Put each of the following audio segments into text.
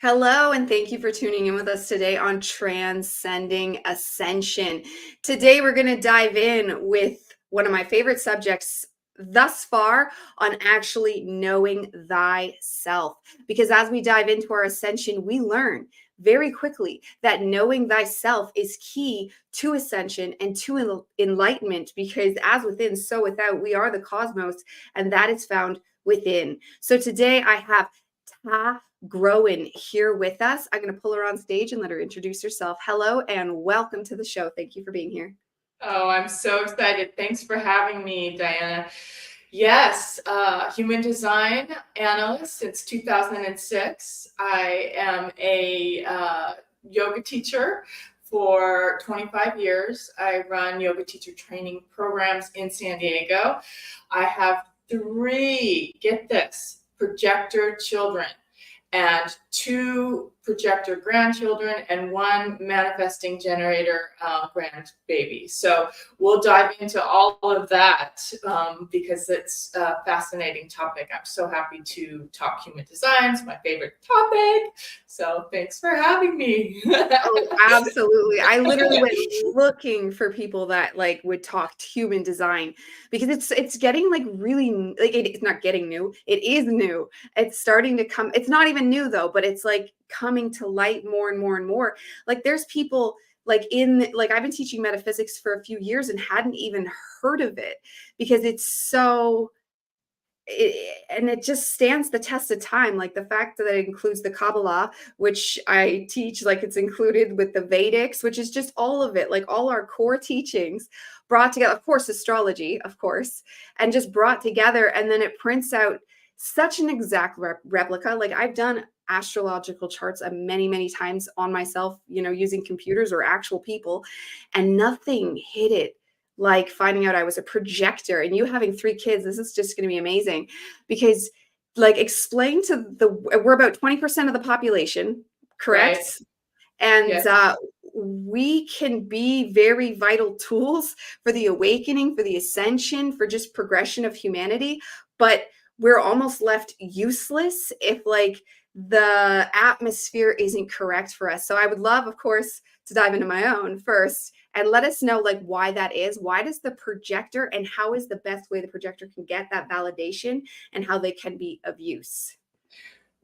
Hello, and thank you for tuning in with us today on Transcending Ascension. Today, we're going to dive in with one of my favorite subjects thus far on actually knowing thyself. Because as we dive into our ascension, we learn very quickly that knowing thyself is key to ascension and to enlightenment. Because as within, so without, we are the cosmos, and that is found within. So today, I have Tah Groen here with us. I'm going to pull her on stage and let her introduce herself. Hello and welcome to the show. Thank you for being here. Oh, I'm so excited. Thanks for having me, Diana. Yes, human design analyst since 2006. I am a yoga teacher for 25 years. I run yoga teacher training programs in San Diego. I have three, get this, projector children and two projector grandchildren and one manifesting generator grandbaby. So we'll dive into all of that because it's a fascinating topic. I'm so happy to talk human design. It's my favorite topic. So thanks for having me. Oh, absolutely. I literally went looking for people that would talk human design because it's getting really it's not getting new. It is new. It's starting to come. It's not even new though, but it's coming to light more and more and more. There's people I've been teaching metaphysics for a few years and hadn't even heard of it because it's so and it just stands the test of time. Like the fact that it includes the Kabbalah, which I teach, it's included with the Vedics, which is just all of it, all our core teachings brought together, of course, astrology, of course, and just brought together. And then it prints out such an exact replica. I've done astrological charts many, many times on myself, using computers or actual people, and nothing hit it like finding out I was a projector. And you having three kids, this is just going to be amazing because explain to we're about 20% of the population, correct? Right. And Yes. we can be very vital tools for the awakening, for the ascension, for just progression of humanity. But we're almost left useless if the atmosphere isn't correct for us. So I would love, of course, to dive into my own first and let us know why that is. Why does the projector, and how is the best way the projector can get that validation and how they can be of use?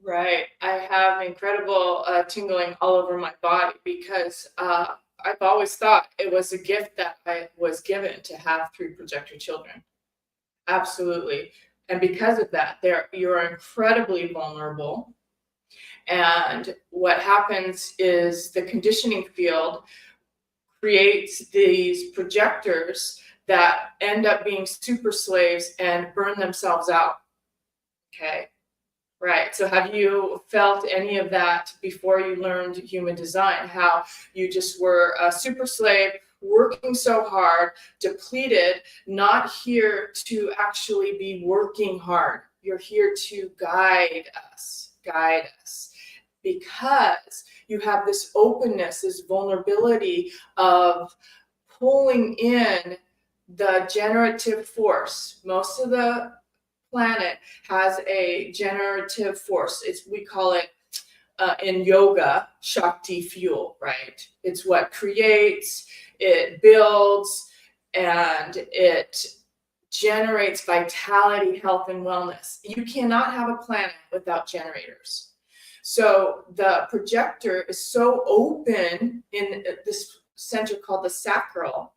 Right. I have incredible tingling all over my body because I've always thought it was a gift that I was given to have three projector children. Absolutely. And because of that, you're incredibly vulnerable. And what happens is the conditioning field creates these projectors that end up being super slaves and burn themselves out. Okay. Right. So have you felt any of that before you learned human design? How you just were a super slave, working so hard, depleted, not here to actually be working hard. You're here to guide us, because you have this openness, this vulnerability of pulling in the generative force. Most of the planet has a generative force. We call it in yoga Shakti fuel, right? It's what creates, it builds, and it generates vitality, health, and wellness. You cannot have a planet without generators. So the projector is so open in this center called the sacral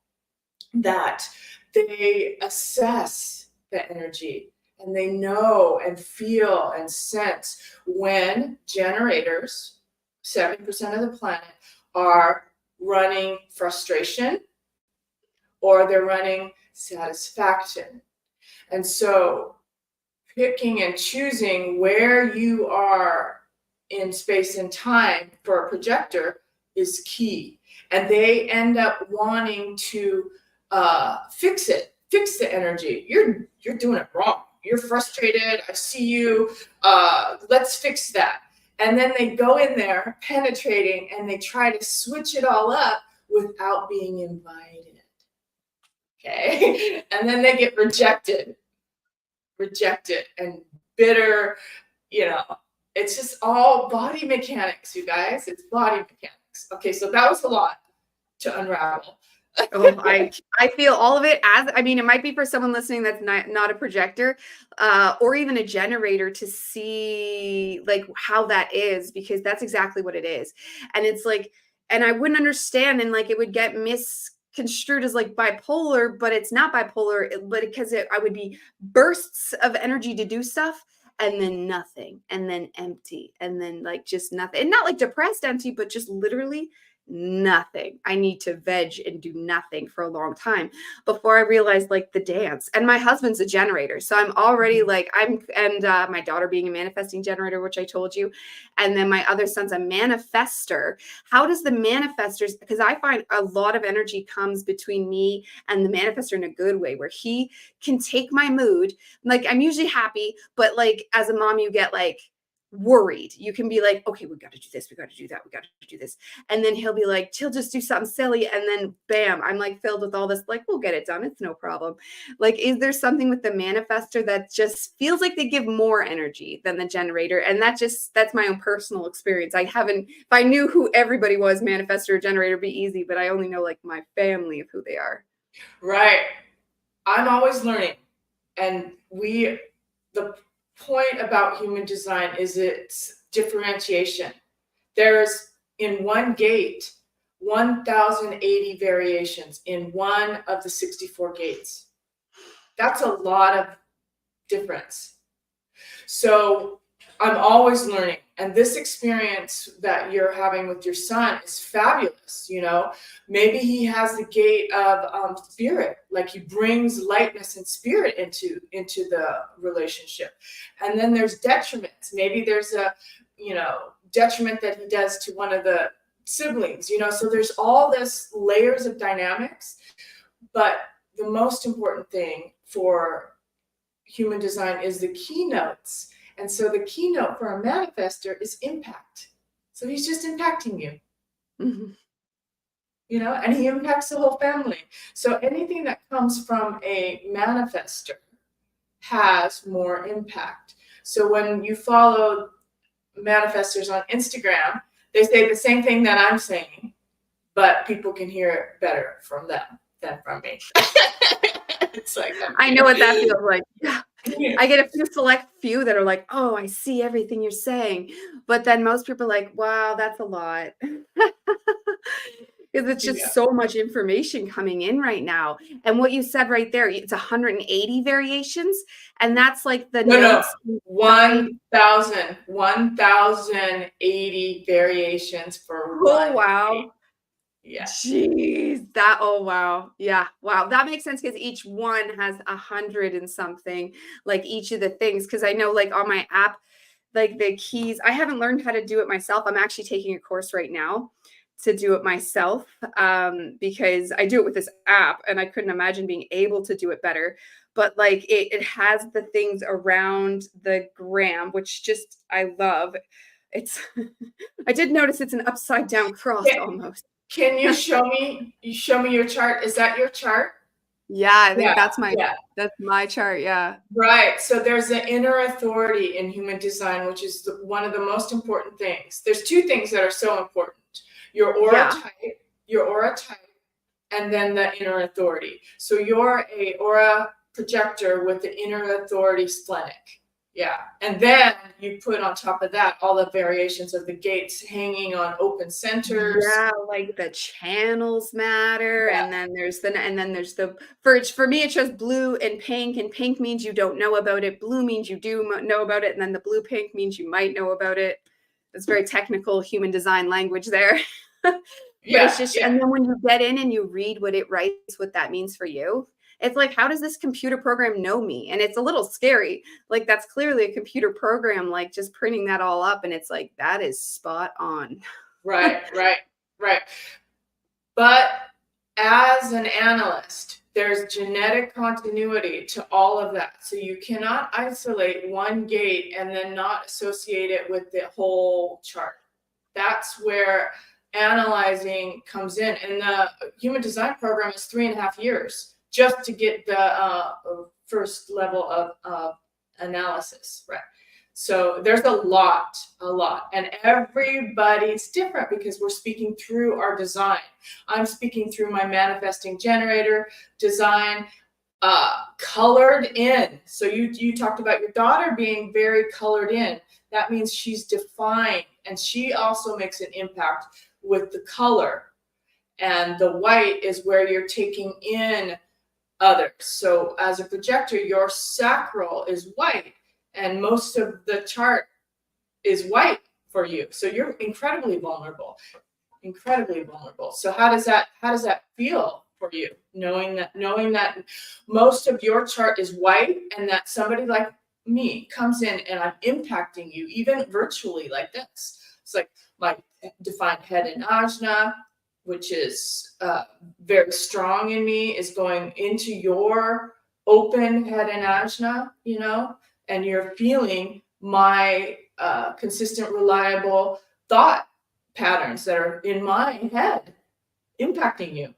that they assess the energy. And they know and feel and sense when generators, 7% of the planet, are running frustration or they're running satisfaction. And so picking and choosing where you are in space and time for a projector is key. And they end up wanting to fix the energy. You're doing it wrong. You're frustrated. I see you. Let's fix that. And then they go in there penetrating and they try to switch it all up without being invited. Okay. And then they get rejected and bitter, It's just all body mechanics, you guys. It's body mechanics. Okay, so that was a lot to unravel. Oh, I feel all of it. As I mean, it might be for someone listening that's not a projector, or even a generator, to see like how that is, because that's exactly what it is. And it's like, and I wouldn't understand, and like it would get misconstrued as like bipolar, but it's not bipolar. But because I would be bursts of energy to do stuff, and then nothing, and then empty, and then like just nothing, and not like depressed empty, but just literally nothing. I need to veg and do nothing for a long time before I realized like the dance. And my husband's a generator, so I'm already like my daughter being a manifesting generator, which I told you, and then my other son's a manifester. How does the manifestors, because I find a lot of energy comes between me and the manifester in a good way, where he can take my mood. Like I'm usually happy, but like as a mom you get like worried. You can be like, okay, we got to do this, we got to do that, we got to do this, and then he'll be like, he'll just do something silly, and then bam, I'm like filled with all this like, we'll get it done, it's no problem. Like, is there something with the manifester that just feels like they give more energy than the generator? And that's my own personal experience. I haven't, if I knew who everybody was, manifester or generator, it'd be easy, but I only know like my family of who they are. Right. I'm always learning, and the point about human design is its differentiation. There's in one gate 1,080 variations in one of the 64 gates. That's a lot of difference. So I'm always learning, and this experience that you're having with your son is fabulous. You know, maybe he has the gate of spirit, like he brings lightness and spirit into the relationship. And then there's detriments. Maybe there's a detriment that he does to one of the siblings. So there's all this layers of dynamics. But the most important thing for human design is the keynotes. And so the keynote for a manifester is impact. So he's just impacting you. Mm-hmm. And he impacts the whole family. So anything that comes from a manifester has more impact. So when you follow manifestors on Instagram, they say the same thing that I'm saying, but people can hear it better from them than from me. It's like, I know what that feels like. Yeah. I get a select few that are like, oh, I see everything you're saying. But then most people are like, wow, that's a lot. Because it's just so much information coming in right now. And what you said right there, it's 180 variations. And that's like the notes. 1,080 variations for one. Oh, wow. Day. Yeah. Jeez, wow. Yeah. Wow. That makes sense, because each one has 100 and something, like each of the things. Because I know like on my app, like the keys, I haven't learned how to do it myself. I'm actually taking a course right now to do it myself, because I do it with this app and I couldn't imagine being able to do it better. But like it has the things around the gram, which just I love. It's I did notice it's an upside down cross almost. Can you show me your chart? Is that your chart? Yeah, I think that's my chart. Yeah. Right. So there's the inner authority in human design, which is one of the most important things. There's two things that are so important: your aura type, and then the inner authority. So you're a aura projector with the inner authority splenic. Yeah. And then you put on top of that all the variations of the gates hanging on open centers. Yeah, like the channels matter. Yeah. And then there's the for me it shows blue and pink pings you don't know about it. Blue means you do know about it. And then the blue pink means you might know about it. It's very technical human design language there. But it's just, and then when you get in and you read what it writes, what that means for you, it's like, how does this computer program know me? And it's a little scary. Like, that's clearly a computer program, like just printing that all up. And it's like, that is spot on. Right. But as an analyst, there's genetic continuity to all of that. So you cannot isolate one gate and then not associate it with the whole chart. That's where analyzing comes in. And the human design program is 3.5 years just to get the first level of analysis, right? So there's a lot, and everybody's different because we're speaking through our design. I'm speaking through my manifesting generator design, colored in. So you talked about your daughter being very colored in. That means she's defined, and she also makes an impact with the color. And the white is where you're taking in others. So as a projector, your sacral is white, and most of the chart is white for you. So you're incredibly vulnerable, incredibly vulnerable. So how does that feel for you, knowing that most of your chart is white, and that somebody like me comes in and I'm impacting you, even virtually like this? It's like my defined head in ajna, which is very strong in me, is going into your open head in ajna, and you're feeling my consistent, reliable thought patterns that are in my head impacting you.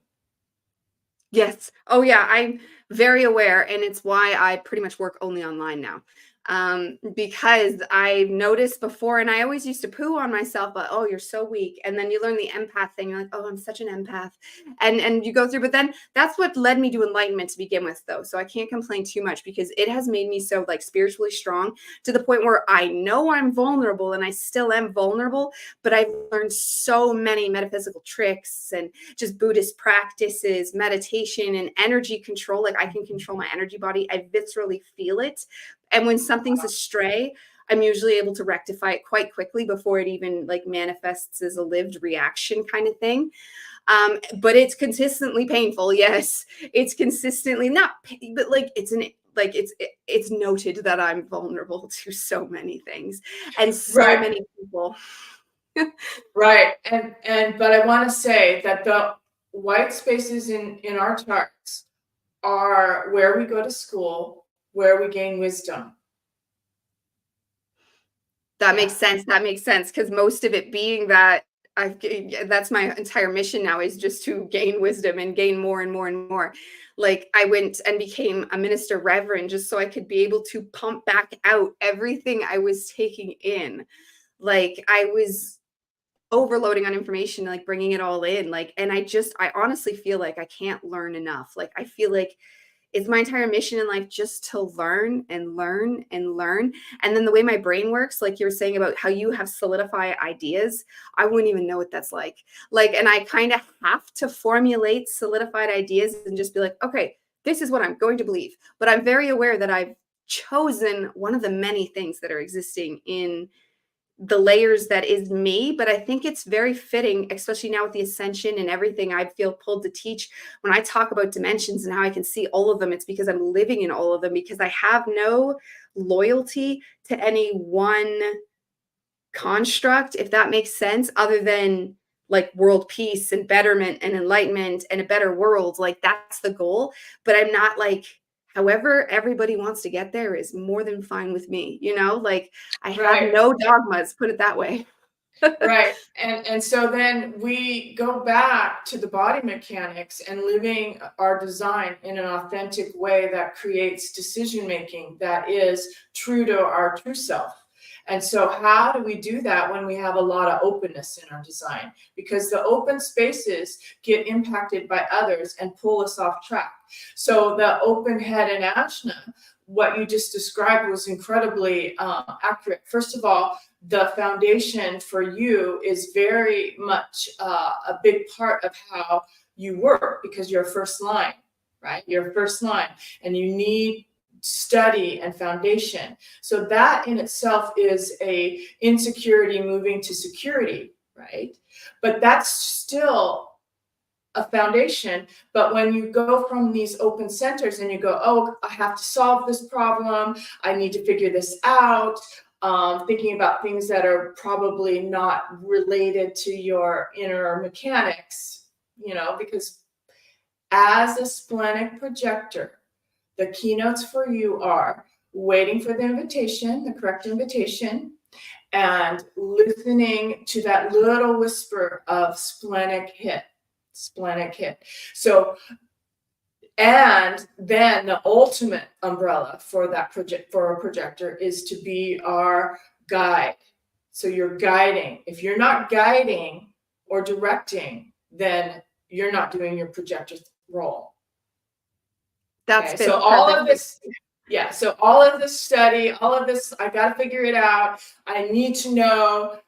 Yes. Oh, yeah. I'm very aware, and it's why I pretty much work only online now. Because I noticed before, and I always used to poo on myself, but oh, you're so weak. And then you learn the empath thing. You're like, oh, I'm such an empath. And you go through, but then that's what led me to enlightenment to begin with, though. So I can't complain too much because it has made me so like spiritually strong to the point where I know I'm vulnerable, and I still am vulnerable, but I've learned so many metaphysical tricks and just Buddhist practices, meditation, and energy control. Like I can control my energy body. I viscerally feel it. And when something's astray, I'm usually able to rectify it quite quickly before it even like manifests as a lived reaction kind of thing. But it's consistently painful. Yes, it's consistently not, but like it's noted that I'm vulnerable to so many things and so Right. many people. Right. But I want to say that the white spaces in our charts are where we go to school, where we gain wisdom. That makes sense. That makes sense. Because most of it being that that's my entire mission now, is just to gain wisdom and gain more and more and more. Like I went and became a minister reverend just so I could be able to pump back out everything I was taking in. Like I was overloading on information, like bringing it all in. Like, and I honestly feel like I can't learn enough. Like I feel like it's my entire mission in life just to learn and learn and learn. And then the way my brain works, like you were saying about how you have solidified ideas, I wouldn't even know what that's like. Like, and I kind of have to formulate solidified ideas and just be like, okay, this is what I'm going to believe. But I'm very aware that I've chosen one of the many things that are existing in the layers that is me. But I think it's very fitting, especially now with the ascension and everything I feel pulled to teach. When I talk about dimensions and how I can see all of them, it's because I'm living in all of them, because I have no loyalty to any one construct, if that makes sense, other than like world peace and betterment and enlightenment and a better world. Like that's the goal. But I'm not like, however everybody wants to get there is more than fine with me, like I have Right. no dogmas, put it that way. Right. And so then we go back to the body mechanics and living our design in an authentic way that creates decision making that is true to our true self. And so how do we do that when we have a lot of openness in our design? Because the open spaces get impacted by others and pull us off track. So the open head and ajna, what you just described was incredibly accurate. First of all, the foundation for you is very much a big part of how you work, because you're first line, right? You're first line, and you need study and foundation. So that in itself is a insecurity moving to security, right? But that's still a foundation. But when you go from these open centers and you go, oh, I have to solve this problem, I need to figure this out, thinking about things that are probably not related to your inner mechanics, because as a splenic projector, the keynotes for you are waiting for the invitation, the correct invitation, and listening to that little whisper of splenic hit. So And then the ultimate umbrella for that for a projector is to be our guide. So you're guiding. If you're not guiding or directing, then you're not doing your projector role. That's Okay, been so all of perfect. this, yeah, so all of this study, all of this, I got to figure it out. I need to know.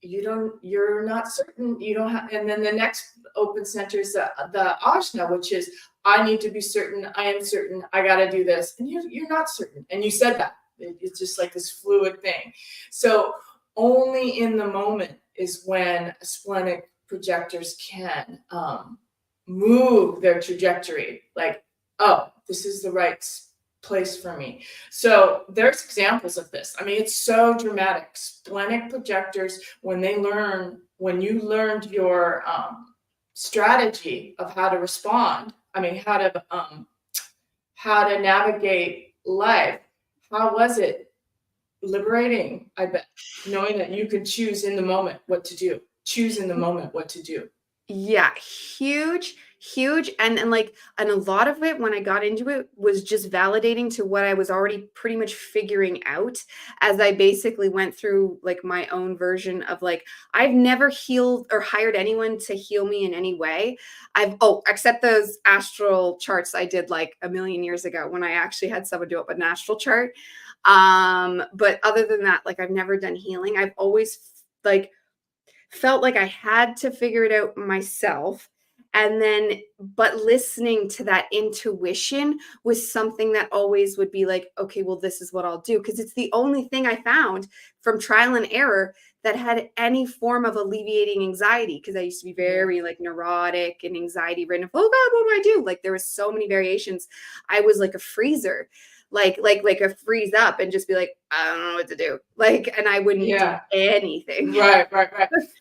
You're not certain, you don't have, and then the next open center is the Ajna, which is, I need to be certain, I am certain, I got to do this. And you're not certain. And you said that. It's just like this fluid thing. So only in the moment is when splenic projectors can move their trajectory. Like, oh, this is the right place for me. So there's examples of this. I mean, it's so dramatic. Splenic projectors, when you learned your strategy of how to respond, I mean, how to navigate life, how was it? Liberating, I bet, knowing that you can choose in the moment what to do. Choose in the moment what to do. Yeah, huge, huge. And a lot of it when I got into it was just validating to what I was already pretty much figuring out as I basically went through like my own version of like, I've never healed or hired anyone to heal me in any way. Except those astral charts I did like a million years ago when I actually had someone do up an astral chart. But other than that, like I've never done healing. I've always like felt like I had to figure it out myself. And then, but listening to that intuition was something that always would be like, okay, well, this is what I'll do. Because it's the only thing I found from trial and error that had any form of alleviating anxiety. Because I used to be very like neurotic and anxiety ridden. Oh God, what do I do? Like there was so many variations. I was like a freezer. Like a freeze up and just be like, I don't know what to do. Like, and I wouldn't do anything. Right.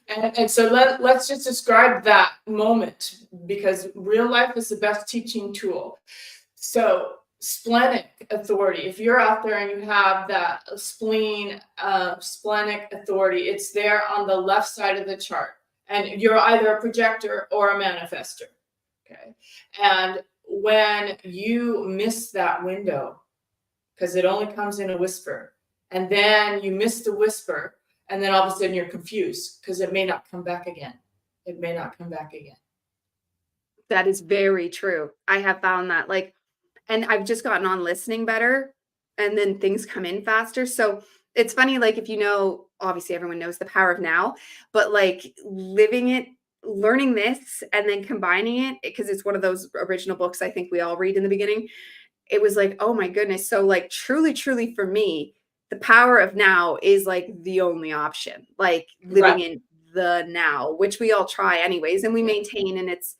And so let's just describe that moment, because real life is the best teaching tool. So splenic authority, if you're out there and you have that splenic authority, it's there on the left side of the chart. And you're either a projector or a manifester. Okay. And when you miss that window, because it only comes in a whisper, and then you miss the whisper, and then all of a sudden you're confused because it may not come back again. It may not come back again. That is very true. I have found that and I've just gotten on listening better, and then things come in faster. So it's funny, like if obviously everyone knows the power of now, but like living it, learning this, and then combining it, because it's one of those original books I think we all read in the beginning. It was like, oh my goodness. So like truly, truly for me, the power of now is like the only option, like living in the now, which we all try anyways, and we maintain, and it's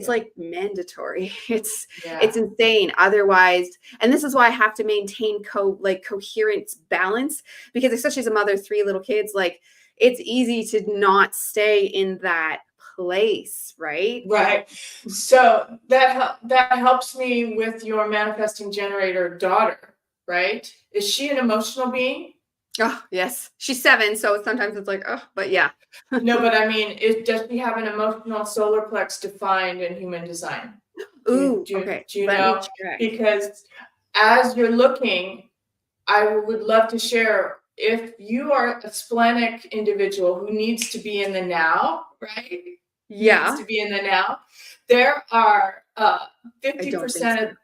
like mandatory. It's insane. Otherwise, and this is why I have to maintain coherent balance, because especially as a mother of 3 little kids, like it's easy to not stay in that place, right? Right. So that helps me with your manifesting generator daughter, right? Is she an emotional being? Oh, yes. She's 7, so sometimes it's like, oh, but yeah. No, but I mean, does she have an emotional solar plex defined in human design? Okay. Do you know? Because as you're looking, I would love to share, if you are a splenic individual who needs to be in the now, right? Yeah. Needs to be in the now. There are 50%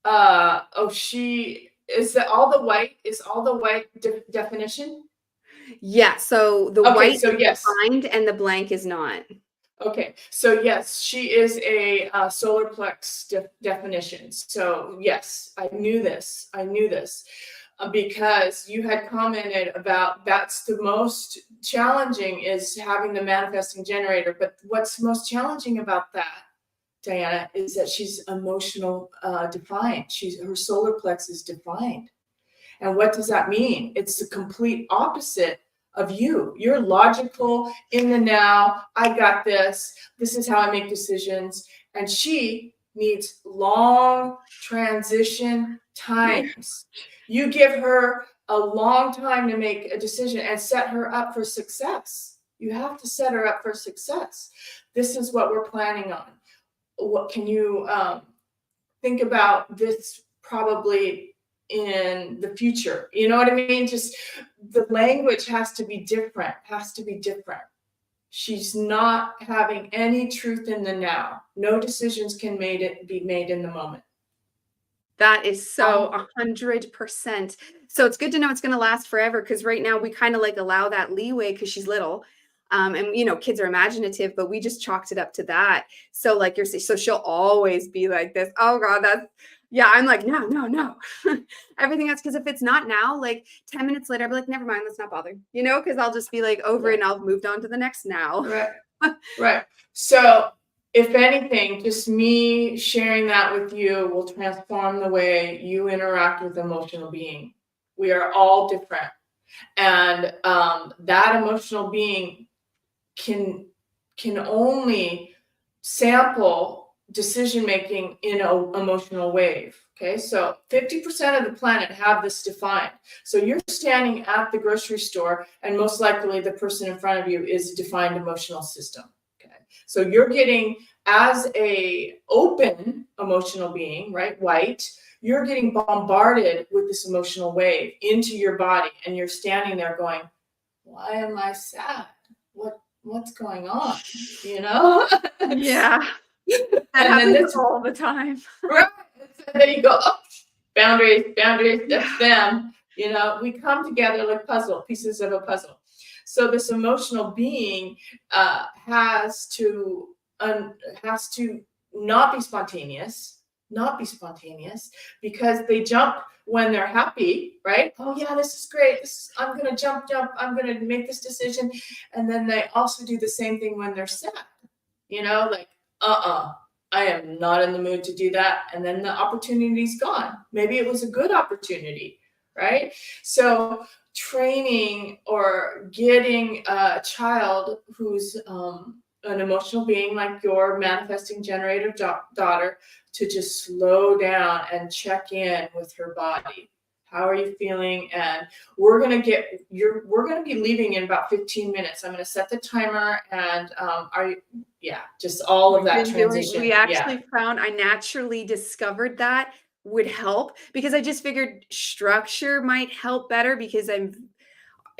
of all the white definition? Yeah, so the white is defined and the blank is not. Okay, so yes, she is a solar plex definition. So yes, I knew this because you had commented about that's the most challenging, is having the manifesting generator. But what's most challenging about that, Diana, is that she's emotional defined. Her solar plex is defined. And what does that mean? It's the complete opposite of you. You're logical, in the now. I got this. This is how I make decisions. And she needs long transition times. You give her a long time to make a decision and set her up for success. You have to set her up for success. This is what we're planning on. what can you think about this probably in the future? You know what I mean? Just the language has to be different, She's not having any truth in the now. No decisions can be made in the moment. That is so 100%. So it's good to know it's going to last forever, because right now we kind of like allow that leeway because she's little. And you know, kids are imaginative, but we just chalked it up to that. So like you're saying, so she'll always be like this. Oh God, that's yeah. I'm like, no, no, no. Everything else, because if it's not now, like 10 minutes later, I'll be like, never mind, let's not bother. You know, because I'll just be like over it and I'll moved on to the next now. Right. Right. So if anything, just me sharing that with you will transform the way you interact with emotional being. We are all different. And that emotional being can only sample decision making in an emotional wave. Okay, so 50% of the planet have this defined. So you're standing at the grocery store, and most likely the person in front of you is a defined emotional system. Okay, so you're getting, as a open emotional being, right, white, you're getting bombarded with this emotional wave into your body, and you're standing there going, why am I sad? What's going on? You know? Yeah. That and happens then this all the time. Right. And then you go, oh, boundaries, that's them. You know, we come together like pieces of a puzzle. So this emotional being has to not be spontaneous, because they jump when they're happy, right? Oh yeah, this is great. I'm gonna jump. I'm gonna make this decision, and then they also do the same thing when they're sad. You know, like I am not in the mood to do that, and then the opportunity's gone. Maybe it was a good opportunity, right? So training or getting a child who's an emotional being like your manifesting generator daughter to just slow down and check in with her body. How are you feeling? And we're gonna be leaving in about 15 minutes. I'm gonna set the timer, and just all of that transition. We actually found, I naturally discovered that would help, because I just figured structure might help better because I'm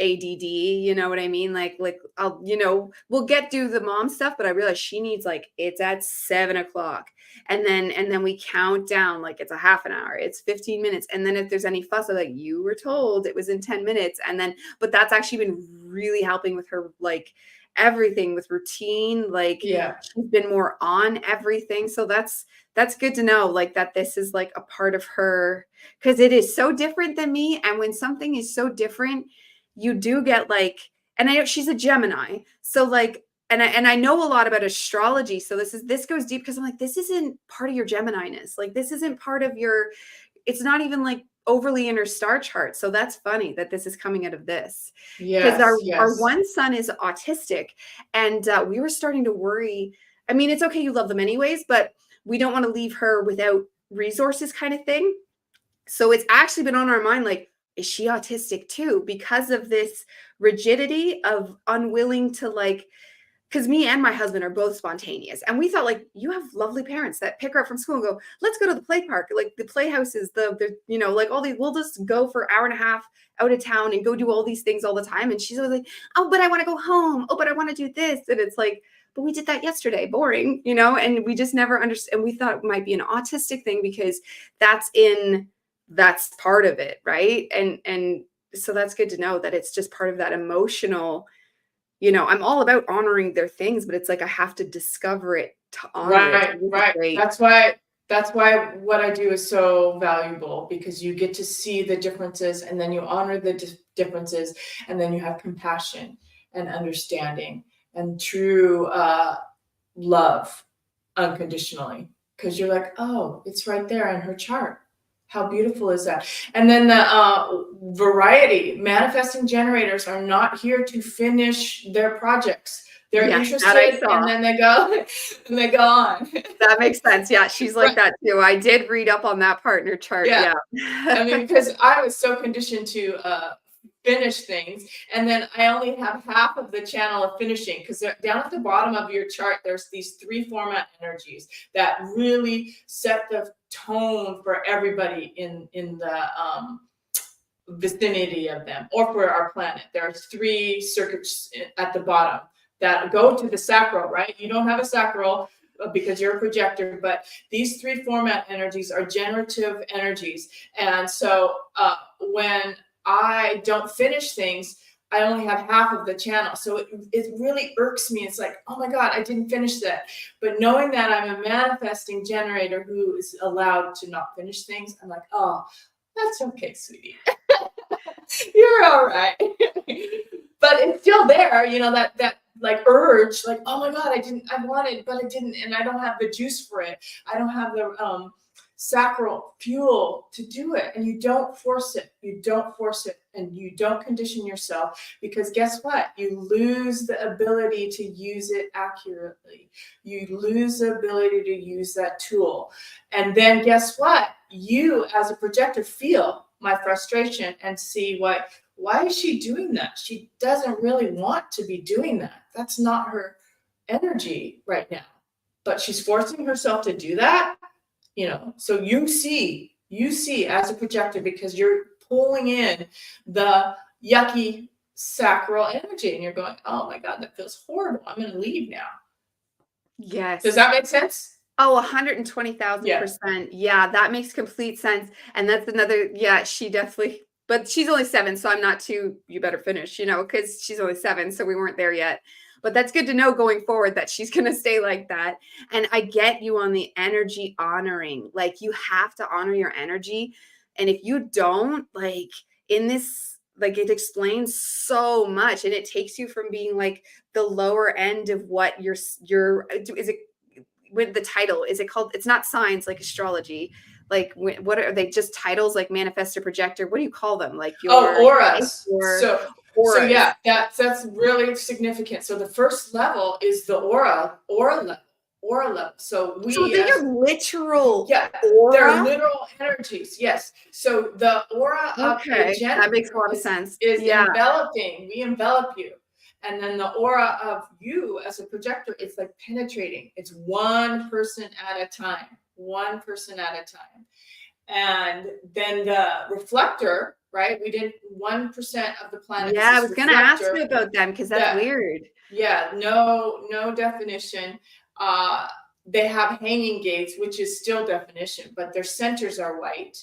ADD, you know what I mean? Like I'll, you know, we'll get through the mom stuff, but I realize she needs, like, it's at 7:00. And then we count down, like it's a half an hour, it's 15 minutes. And then if there's any fuss, I'm like, you were told it was in 10 minutes. And then, but that's actually been really helping with her, like everything with routine. Like she's been more on everything. So that's good to know, like that this is like a part of her, because it is so different than me. And when something is so different, you do get like, and I know she's a Gemini. So like, and I know a lot about astrology. So this goes deep, because I'm like, this isn't part of your Gemini-ness. Like this isn't part of your, it's not even like overly in her star chart. So that's funny that this is coming out of this. Because our one son is autistic, and we were starting to worry. I mean, it's okay, you love them anyways, but we don't want to leave her without resources, kind of thing. So it's actually been on our mind, like, is she autistic too? Because of this rigidity of unwilling to, like, because me and my husband are both spontaneous. And we thought, like, you have lovely parents that pick her up from school and go, let's go to the play park. Like the playhouses, the you know, like all these, we'll just go for an hour and a half out of town and go do all these things all the time. And she's always like, oh, but I want to go home. Oh, but I want to do this. And it's like, but we did that yesterday, boring, you know? And we just never understood. And we thought it might be an autistic thing, because that's part of it. Right. And so that's good to know that it's just part of that emotional, you know, I'm all about honoring their things, but it's like, I have to discover it to honor it. Right. That's why what I do is so valuable, because you get to see the differences, and then you honor the differences, and then you have compassion and understanding and true love unconditionally, because you're like, oh, it's right there in her chart. How beautiful is that? And then the variety. Manifesting generators are not here to finish their projects. They're interested, and then they go on. That makes sense. Yeah, she's like that too. I did read up on that partner chart. Yeah. I mean, because I was so conditioned to finish things. And then I only have half of the channel of finishing, because down at the bottom of your chart, there's these 3 format energies that really set the tone for everybody in the vicinity of them, or for our planet. There are 3 circuits at the bottom that go to the sacral, right? You don't have a sacral because you're a projector, but these 3 format energies are generative energies. And so when I don't finish things, I only have half of the channel. So it really irks me. It's like, oh my God, I didn't finish that. But knowing that I'm a manifesting generator who is allowed to not finish things, I'm like, oh, that's okay, sweetie. You're all right. But it's still there, you know, that like urge, like, oh my God, I wanted, but I didn't, and I don't have the juice for it. I don't have the sacral fuel to do it. And you don't force it. You don't force it, and you don't condition yourself, because guess what? You lose the ability to use it accurately. You lose the ability to use that tool. And then guess what? You as a projector feel my frustration and see why is she doing that? She doesn't really want to be doing that. That's not her energy right now. But she's forcing herself to do that, you know. So you see as a projector, because you're pulling in the yucky sacral energy, and you're going, oh my God, that feels horrible. I'm going to leave now. Yes. Does that make sense? Oh, 120,000%. Yeah, that makes complete sense. And that's another, yeah, she definitely, but she's only 7, so I'm not too, you better finish, you know, because she's only 7, so we weren't there yet. But that's good to know going forward that she's going to stay like that. And I get you on the energy honoring. Like, you have to honor your energy. And if you don't, like, in this, like, it explains so much, and it takes you from being like the lower end of what is it, with the title, is it called, it's not science like astrology, like what are they, just titles like manifestor, projector, what do you call them, like your auras. auras. So yeah, that's really significant. So the first level is the aura level. So they're literal, aura? They're literal energies. Yes. So the aura of a generator, that makes a lot of sense, is enveloping. We envelop you. And then the aura of you as a projector, it's like penetrating. It's one person at a time. And then the reflector, right? We did 1% of the planet. Yeah, I was going to ask you about them, because that's weird. Yeah, no definition. They have hanging gates, which is still definition, but their centers are white.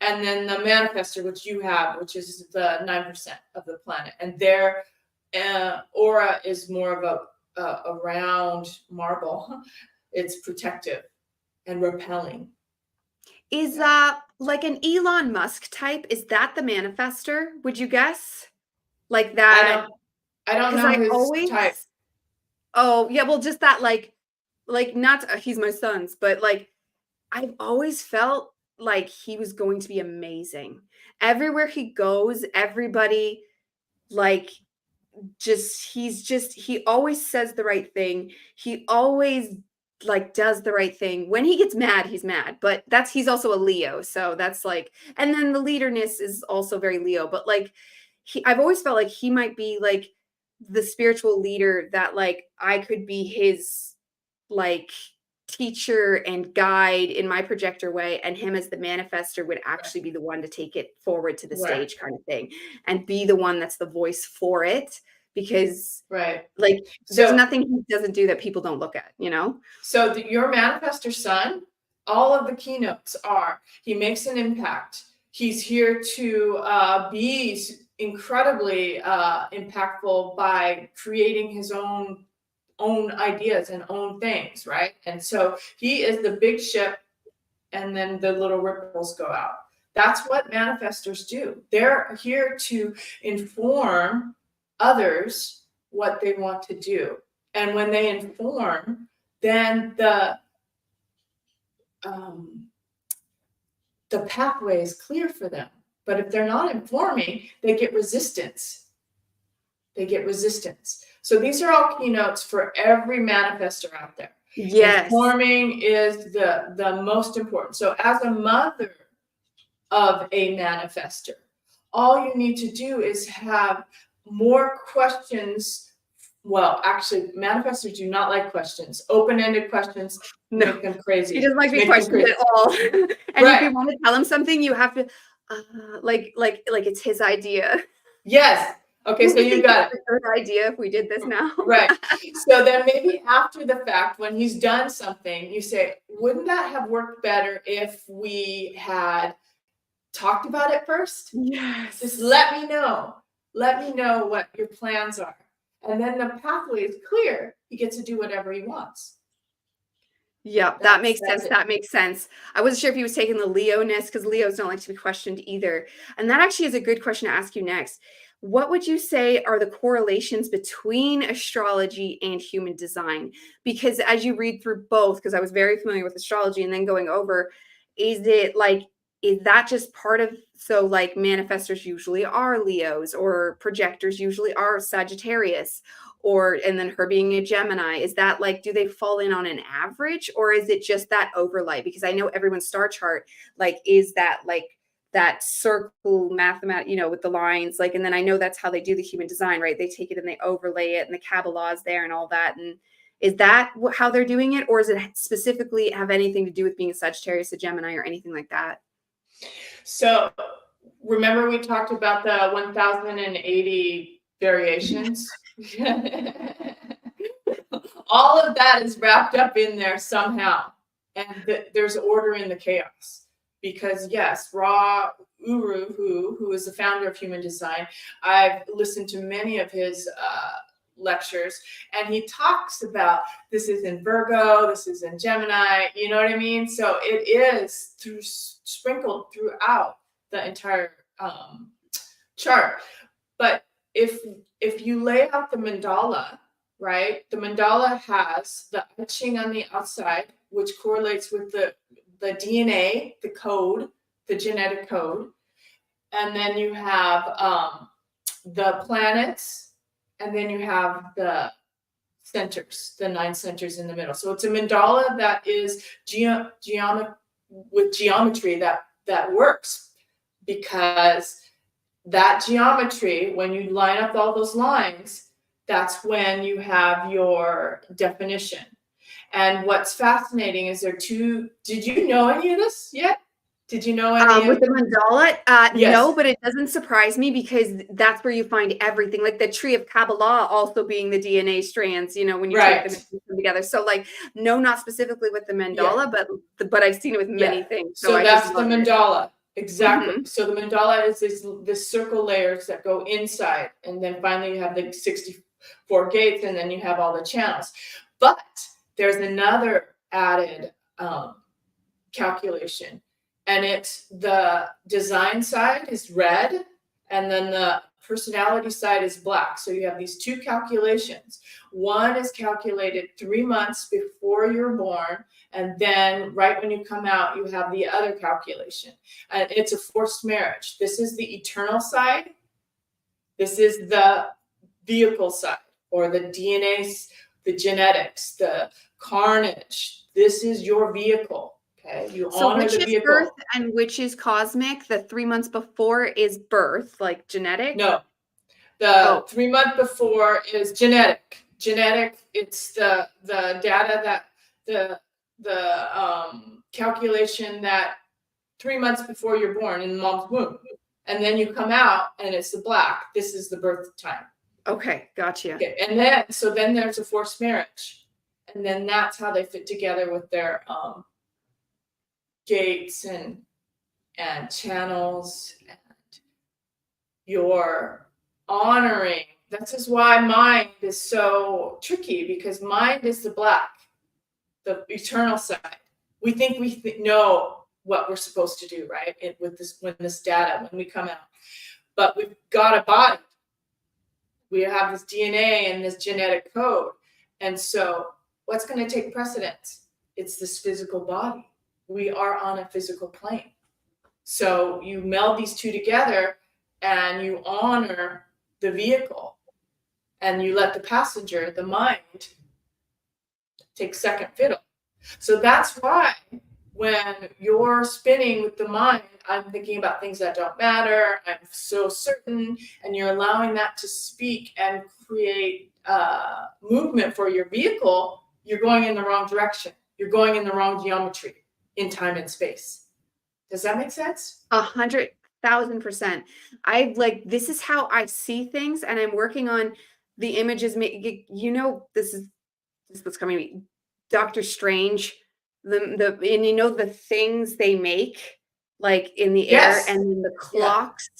And then the manifestor, which you have, which is the 9% of the planet, and their aura is more of a round marble. It's protective and repelling. Is that like an Elon Musk type? Is that the manifestor? Would you guess? Like that? I don't know his type. Oh, yeah, well, just that, like not, he's my son's, but like, I've always felt like he was going to be amazing. Everywhere he goes, everybody, like, he always says the right thing. He always, like, does the right thing. When he gets mad, he's mad, but he's also a Leo. So that's like, and then the leaderness is also very Leo, but like, I've always felt like he might be like the spiritual leader that, like, I could be his, like, teacher and guide in my projector way, and him as the manifestor would actually be the one to take it forward to the stage, kind of thing, and be the one that's the voice for it, because like, there's nothing he doesn't do that people don't look at, you know. So your manifestor son, all of the keynotes are, he makes an impact. He's here to be incredibly impactful by creating his own ideas and own things, right? And so he is the big ship, and then the little ripples go out. That's what manifestors do. They're here to inform others what they want to do. And when they inform, then the pathway is clear for them. But if they're not informing, they get resistance. So these are all keynotes for every manifestor out there. Yes. Informing is the most important. So as a mother of a manifestor, all you need to do is have more questions. Well, actually, manifestors do not like questions. Open-ended questions make them crazy. He doesn't like being questioned at all. And Right. if you want to tell him something, you have to like it's his idea. Yes. Okay, so you got it. Third idea if we did this now. Right. So then maybe after the fact, when he's done something, you say, wouldn't that have worked better if we had talked about it first? Yes. Just let me know. Let me know what your plans are. And then the pathway is clear. He gets to do whatever he wants. Yeah, that makes sense. That makes sense. I wasn't sure if he was taking the Leo-ness, because Leos don't like to be questioned either. And that actually is a good question to ask you next. What would you say are the correlations between astrology and human design? Because as you read through both, because I was very familiar with astrology and then going over, is that just part of, so like manifestors usually are Leos, or projectors usually are Sagittarius, and then her being a Gemini, is that like, do they fall in on an average, or is it just that overlay? Because I know everyone's star chart, like, is that like that circle mathematic, with the lines, like, and then I know that's how they do the human design, right? They take it and they overlay it, and the Kabbalah is there and all that. And is that how they're doing it, or does it specifically have anything to do with being a Sagittarius, a Gemini, or anything like that? So remember we talked about the 1080 variations? All of that is wrapped up in there somehow. And there's order in the chaos. Because yes, Ra Uru, who is the founder of human design, I've listened to many of his lectures, and he talks about this is in Virgo, this is in Gemini, you know what I mean? So it is sprinkled throughout the entire chart. But if you lay out the mandala, right, the mandala has the I Ching on the outside, which correlates with the DNA, the code, the genetic code, and then you have the planets, and then you have the centers, the 9 centers in the middle. So it's a mandala that is with geometry that works, because that geometry, when you line up all those lines, that's when you have your definition. And what's fascinating is did you know any of this yet? Did you know any with the mandala? Yes. No, but it doesn't surprise me, because that's where you find everything, like the tree of Kabbalah also being the DNA strands, when you take them together. So like, no, not specifically with the mandala, but I've seen it with many things. So that's the mandala. Exactly. Mm-hmm. So the mandala is this circle layers that go inside, and then finally you have the 64 gates, and then you have all the channels. But there's another added calculation, and it's the design side is red, and then the personality side is black. So you have these two calculations. One is calculated 3 months before you're born, and then right when you come out, you have the other calculation. And it's a forced marriage. This is the eternal side. This is the vehicle side, or the DNA, the genetics, the carnage. This is your vehicle. Okay, you honor the vehicle. So which is birth and which is cosmic? The 3 months before is birth, like genetic? No, the 3 month before is genetic. Genetic, it's the data that the calculation that 3 months before you're born in mom's womb, and then you come out and it's the black. This is the birth time. Okay, gotcha. Okay, and then there's a forced marriage, and then that's how they fit together with their gates and channels, and you're honoring. This is why mind is so tricky, because mind is the black, the eternal side. We think we know what we're supposed to do, right? With this data, when we come out, but we've got a body. We have this DNA and this genetic code, and so what's going to take precedence? It's this physical body. We are on a physical plane. So you meld these two together, and you honor the vehicle, and you let the passenger, the mind, take second fiddle. So that's why when you're spinning with the mind, I'm thinking about things that don't matter, I'm so certain, and you're allowing that to speak and create movement for your vehicle, you're going in the wrong direction. You're going in the wrong geometry in time and space. Does that make sense? 100,000%. I like, this is how I see things, and I'm working on the images. This is what's coming to me. Doctor Strange, and the things they make, like in the air, Yes. and then the Yeah. clocks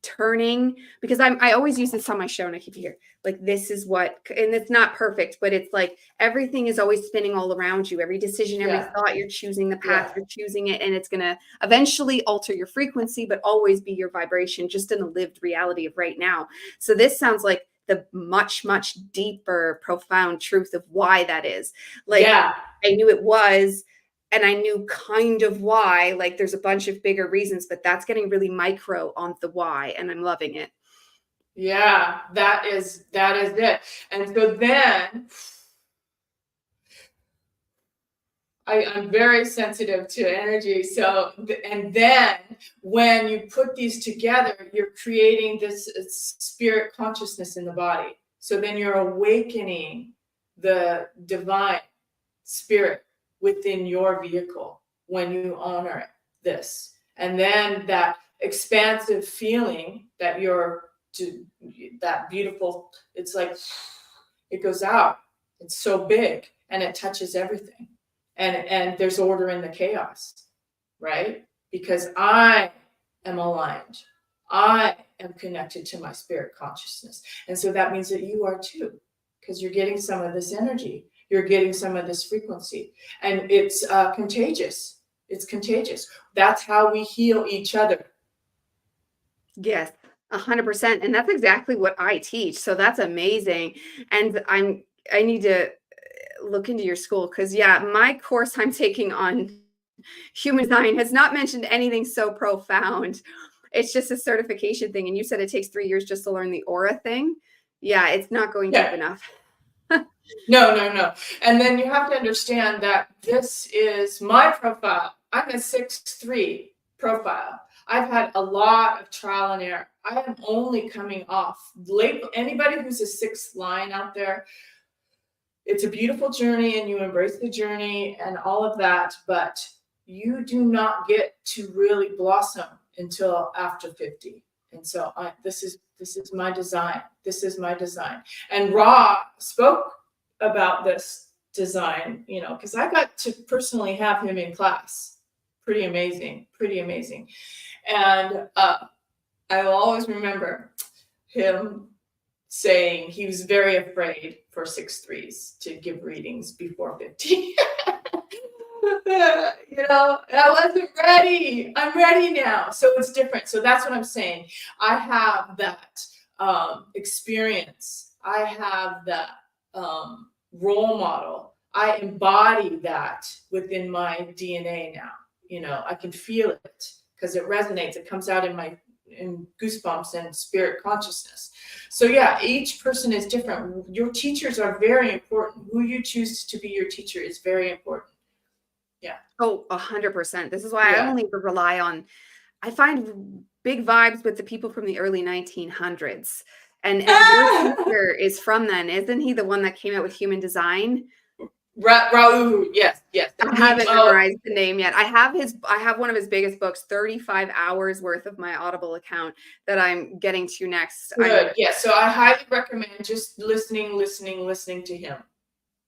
turning, because I always use this on my show, and I keep here, like, this is what, and it's not perfect, but it's like everything is always spinning all around you. Every decision, every Yeah. thought, you're choosing the path, Yeah. you're choosing it, and it's going to eventually alter your frequency, but always be your vibration, just in the lived reality of right now. So this sounds like the much, much deeper, profound truth of why that is. Like, Yeah. I knew it was, and I knew kind of why. Like, there's a bunch of bigger reasons, but that's getting really micro on the why, and I'm loving it. Yeah, that is it. And so then I'm very sensitive to energy. So, and then when you put these together, you're creating this spirit consciousness in the body. So then you're awakening the divine spirit within your vehicle when you honor this. And then that expansive feeling that that beautiful, it's like it goes out. It's so big and it touches everything. And there's order in the chaos, right? Because I am aligned. I am connected to my spirit consciousness. And so that means that you are too, because you're getting some of this energy. You're getting some of this frequency. And it's contagious. It's contagious. That's how we heal each other. Yes, 100%. And that's exactly what I teach. So that's amazing. And I need to look into your school, because yeah, my course I'm taking on human design has not mentioned anything so profound. It's just a certification thing. And you said it takes 3 years just to learn the aura thing. Yeah, it's not going deep enough. No. And then you have to understand that this is my profile. I'm a 6'3" profile. I've had a lot of trial and error. I am only coming off. Anybody who's a 6th line out there, it's a beautiful journey and you embrace the journey and all of that, but you do not get to really blossom until after 50. And so this is my design. This is my design. And Ra spoke about this design, because I got to personally have him in class. Pretty amazing. And I will always remember him saying he was very afraid for 6'3s to give readings before 50. I wasn't ready. I'm ready now. So it's different. So that's what I'm saying. I have that experience. I have that role model. I embody that within my DNA now. I can feel it because it resonates. It comes out in goosebumps and spirit consciousness. So yeah, each person is different. Your teachers are very important. Who you choose to be your teacher is very important. Yeah. Oh, 100%. This is why I only rely on, I find big vibes with the people from the early 1900s. And your teacher is from then. Isn't he the one that came out with human design? Raul, yes. I haven't memorized the name yet. I have one of his biggest books, 35 hours worth of my Audible account, that I'm getting to next. Good. Yeah. So I highly recommend just listening to him.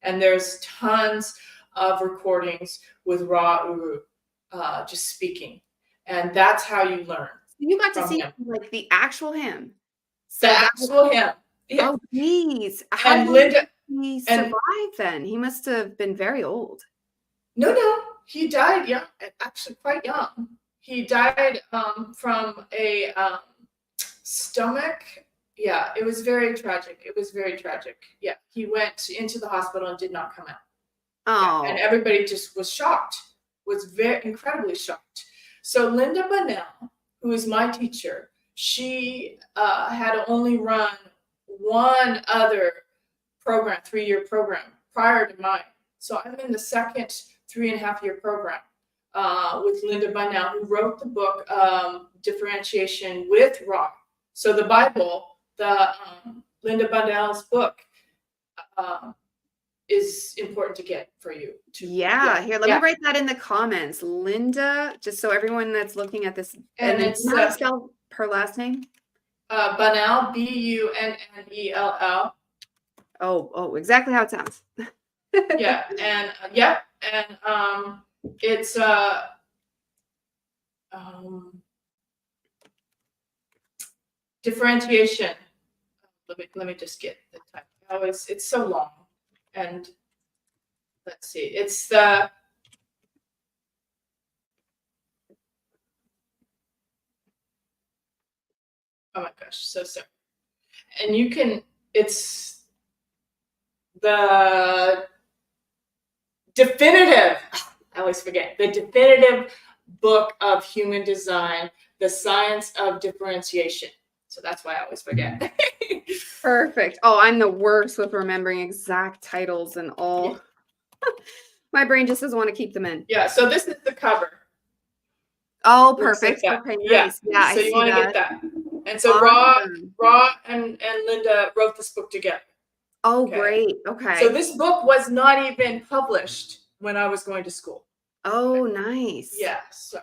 And there's tons of recordings with Raul just speaking. And that's how you learn. You got to see him, like the actual him. So the actual him. Yeah. Oh, geez. And Linda, he survived then? He must have been very old. No, he died young, actually quite young. He died from a stomach. Yeah, it was very tragic. Yeah, he went into the hospital and did not come out. Oh. Yeah, and everybody just was shocked, was very incredibly shocked. So Linda Bunnell, who is my teacher, she had only run one other program, 3-year program prior to mine. So I'm in the second 3.5-year program with Linda Bunnell, who wrote the book Differentiation with Ra. So the Bible, the Linda Bunnell's book, is important to get for you. Yeah, here, let me write that in the comments. Linda, just so everyone that's looking at this, and then it's how to spell her last name? Bunnell, Bunnell. Oh, exactly how it sounds. Yeah, and it's differentiation. Let me just get the type. Oh, it's so long, and let's see. It's the oh my gosh, so sorry. And you can. It's the definitive. I always forget the definitive book of human design, the science of differentiation. So that's why I always forget. Perfect. Oh, I'm the worst with remembering exact titles and all. Yeah. My brain just doesn't want to keep them in. Yeah. So this is the cover. Oh, perfect. Like okay, nice. Yeah, so I see you want to that. get that. And so Ra and Linda wrote this book together. Oh, okay. Great. Okay. So this book was not even published when I was going to school. Oh, nice. Yeah. So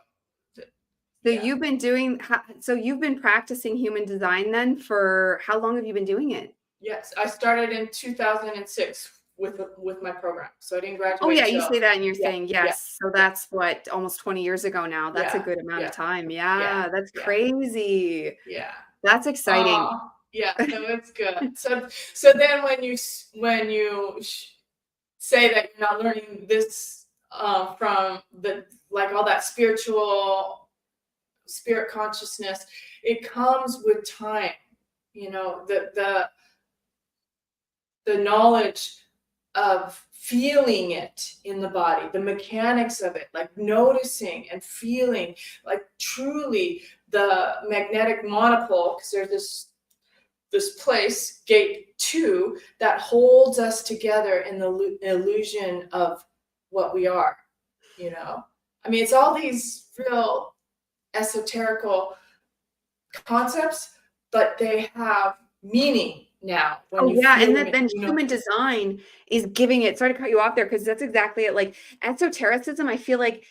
you've been doing, so you've been practicing human design then for how long have you been doing it? Yes, I started in 2006 with my program. So I didn't graduate. Oh yeah, you say that and you're saying yes. So that's what, almost 20 years ago now. That's a good amount of time. Yeah, that's crazy. Yeah. That's exciting. Yeah, no, it's good. So then when you say that you're not learning this from the all that spirit consciousness, it comes with time. You know, the knowledge of feeling it in the body, the mechanics of it, like noticing and feeling, like truly the magnetic monopole, because there's this place, gate 2, that holds us together in the illusion of what we are. You know, I mean, it's all these real esoterical concepts, but they have meaning now. And then human design is giving it. Sorry to cut you off there, because that's exactly it. Like esotericism, I feel like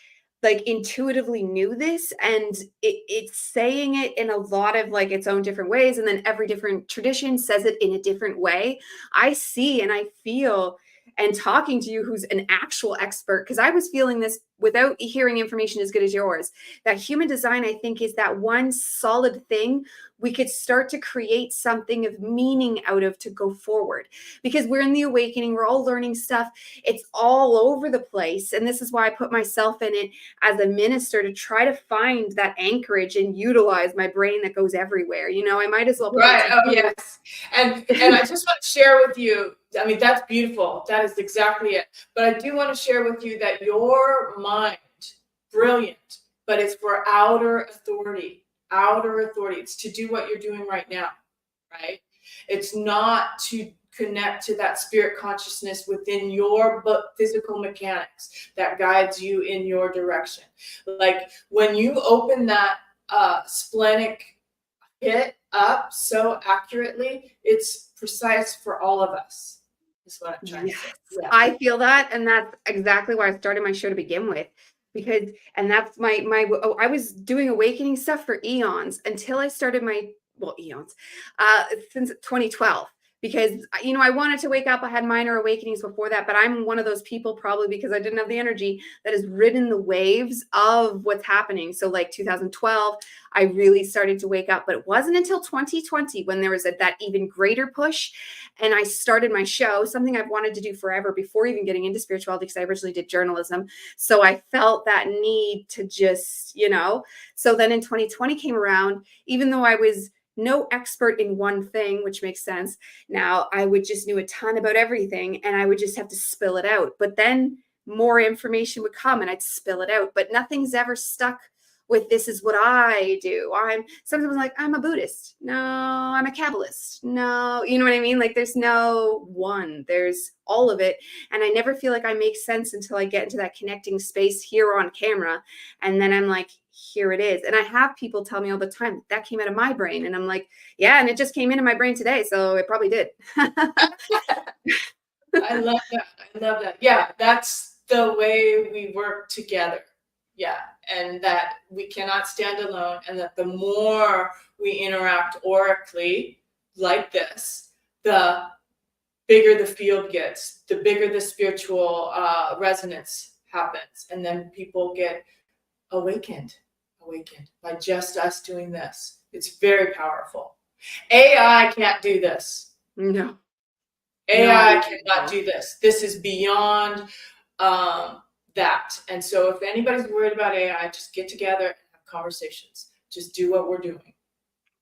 intuitively knew this, and it's saying it in a lot of like its own different ways, and then every different tradition says it in a different way. I see and I feel, and talking to you who's an actual expert, because I was feeling this without hearing information as good as yours, that human design, I think, is that one solid thing we could start to create something of meaning out of to go forward, because we're in the awakening, we're all learning stuff, it's all over the place. And this is why I put myself in it as a minister, to try to find that anchorage and utilize my brain that goes everywhere. You know, I might as well yes. And I just want to share with you, I mean, that's beautiful, that is exactly it, but I do want to share with you that your mind, brilliant, but it's for outer authority. It's to do what you're doing right now, right? It's not to connect to that spirit consciousness within your physical mechanics that guides you in your direction. Like when you open that splenic pit up so accurately, it's precise for all of us, is what I'm trying to say. Yeah. I feel that, and that's exactly why I started my show to begin with. Because, and that's I was doing awakening stuff for eons until I started since 2012, because, you know, I wanted to wake up. I had minor awakenings before that, but I'm one of those people, probably because I didn't have the energy, that has ridden the waves of what's happening. So like 2012, I really started to wake up, but it wasn't until 2020 when there was that even greater push. And I started my show, something I've wanted to do forever before even getting into spirituality, because I originally did journalism. So I felt that need to just, you know, so then in 2020 came around, even though I was no expert in one thing, which makes sense. Now I would just knew a ton about everything, and I would just have to spill it out. But then more information would come and I'd spill it out, but nothing's ever stuck with this is what I do. I'm sometimes like, I'm a Buddhist. No, I'm a Kabbalist. No, you know what I mean? Like there's no one, there's all of it. And I never feel like I make sense until I get into that connecting space here on camera. And then I'm like, here it is. And I have people tell me all the time that came out of my brain. And I'm like, yeah, and it just came into my brain today. So it probably did. I love that. I love that. Yeah, that's the way we work together. Yeah, and that we cannot stand alone, and that the more we interact aurically like this, the bigger the field gets, the bigger the spiritual resonance happens, and then people get awakened by just us doing this. It's very powerful. AI can't do this. No. AI cannot do this. This is beyond that. And so if anybody's worried about AI, just get together and have conversations. Just do what we're doing.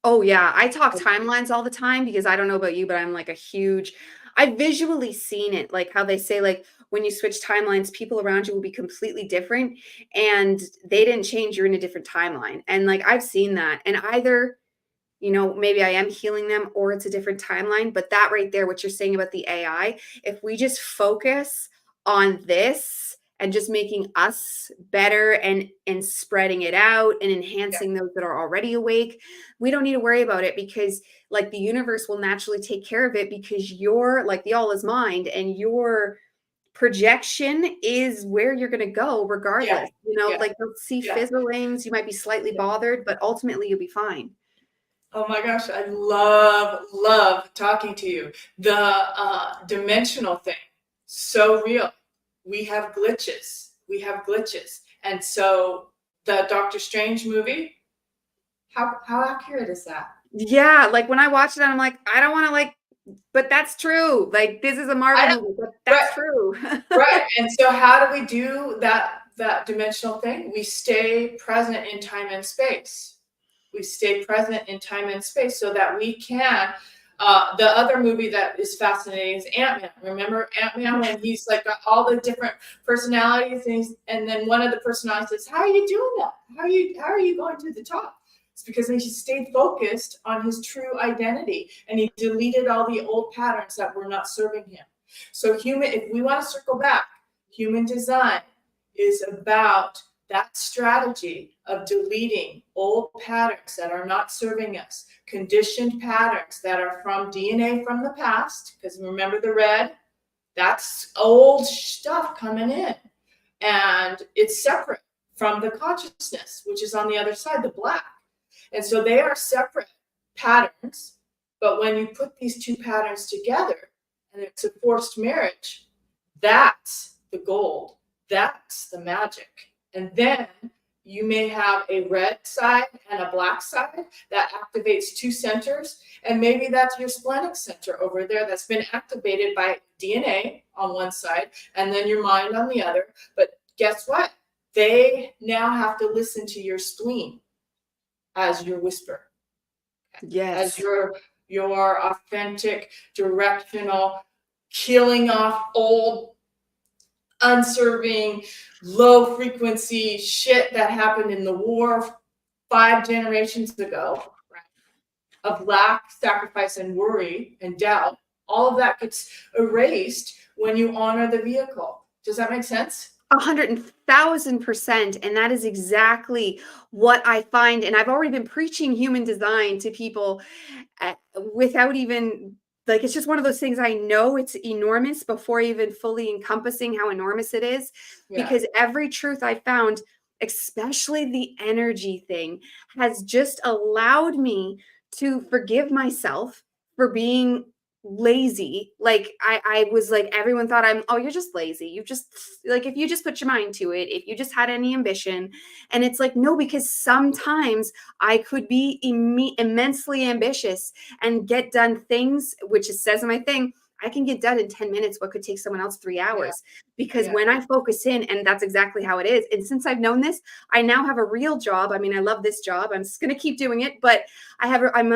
Oh yeah, I talk timelines all the time because I don't know about you, but I'm like a huge, I've visually seen it, like how they say like when you switch timelines, people around you will be completely different and they didn't change, you're in a different timeline. And like I've seen that. And either, you know, maybe I am healing them or it's a different timeline. But that right there, what you're saying about the AI, if we just focus on this and just making us better and spreading it out and enhancing those that are already awake, we don't need to worry about it because like the universe will naturally take care of it because you're like the all is mind and your projection is where you're going to go regardless. You know, like you'll see fizzlings, you might be slightly bothered, but ultimately you'll be fine. Oh my gosh, I love talking to you. The dimensional thing, so real. We have glitches. And so the Doctor Strange movie, how accurate is that? Yeah, like when I watched it, I'm like, I don't want to like, but that's true. Like this is a Marvel movie, but that's true. Right. And so how do we do that dimensional thing? We stay present in time and space. We stay present in time and space so that we can. The other movie that is fascinating is Ant-Man. Remember Ant-Man when he's like got all the different personalities and then one of the personalities says, "How are you doing that? How are you going to the top?" It's because he stayed focused on his true identity and he deleted all the old patterns that were not serving him. So if we want to circle back, human design is about that strategy of deleting old patterns that are not serving us, conditioned patterns that are from DNA from the past, because remember the red, that's old stuff coming in. And it's separate from the consciousness, which is on the other side, the black. And so they are separate patterns. But when you put these two patterns together and it's a forced marriage, that's the gold. That's the magic. And then you may have a red side and a black side that activates two centers. And maybe that's your splenic center over there that's been activated by DNA on one side and then your mind on the other. But guess what? They now have to listen to your spleen as your whisper. Yes. As your authentic, directional, killing off old, unserving, low frequency shit that happened in the war 5 generations ago, right? Of lack, sacrifice, and worry and doubt. All of that gets erased when you honor the vehicle. Does that make sense? 100,000%. And that is exactly what I find. And I've already been preaching human design to people without even like, it's just one of those things. I know it's enormous before even fully encompassing how enormous it is, because every truth I found, especially the energy thing, has just allowed me to forgive myself for being lazy. Like I was like, everyone thought you're just lazy. You just like, if you just put your mind to it, if you just had any ambition. And it's like, no, because sometimes I could be immensely ambitious and get done things, which it says in my thing, I can get done in 10 minutes what could take someone else 3 hours. Because when I focus in, and that's exactly how it is. And since I've known this, I now have a real job. I mean, I love this job. I'm just going to keep doing it, but I'm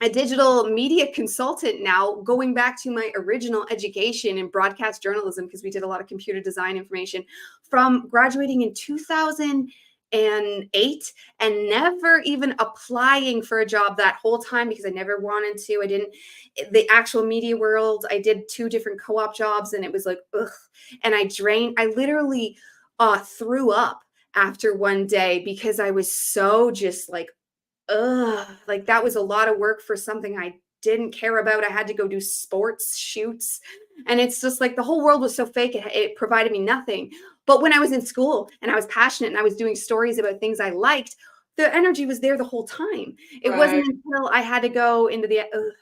a digital media consultant now, going back to my original education in broadcast journalism, because we did a lot of computer design information from graduating in 2000 2008 and never even applying for a job that whole time because I never wanted to. I didn't, the actual media world, I did 2 different co-op jobs and it was like, ugh. And I literally threw up after one day because I was so just like, ugh, like that was a lot of work for something I didn't care about. I had to go do sports shoots. And it's just like the whole world was so fake. It provided me nothing. But when I was in school and I was passionate and I was doing stories about things I liked, the energy was there the whole time. It wasn't Right. until I had to go into the,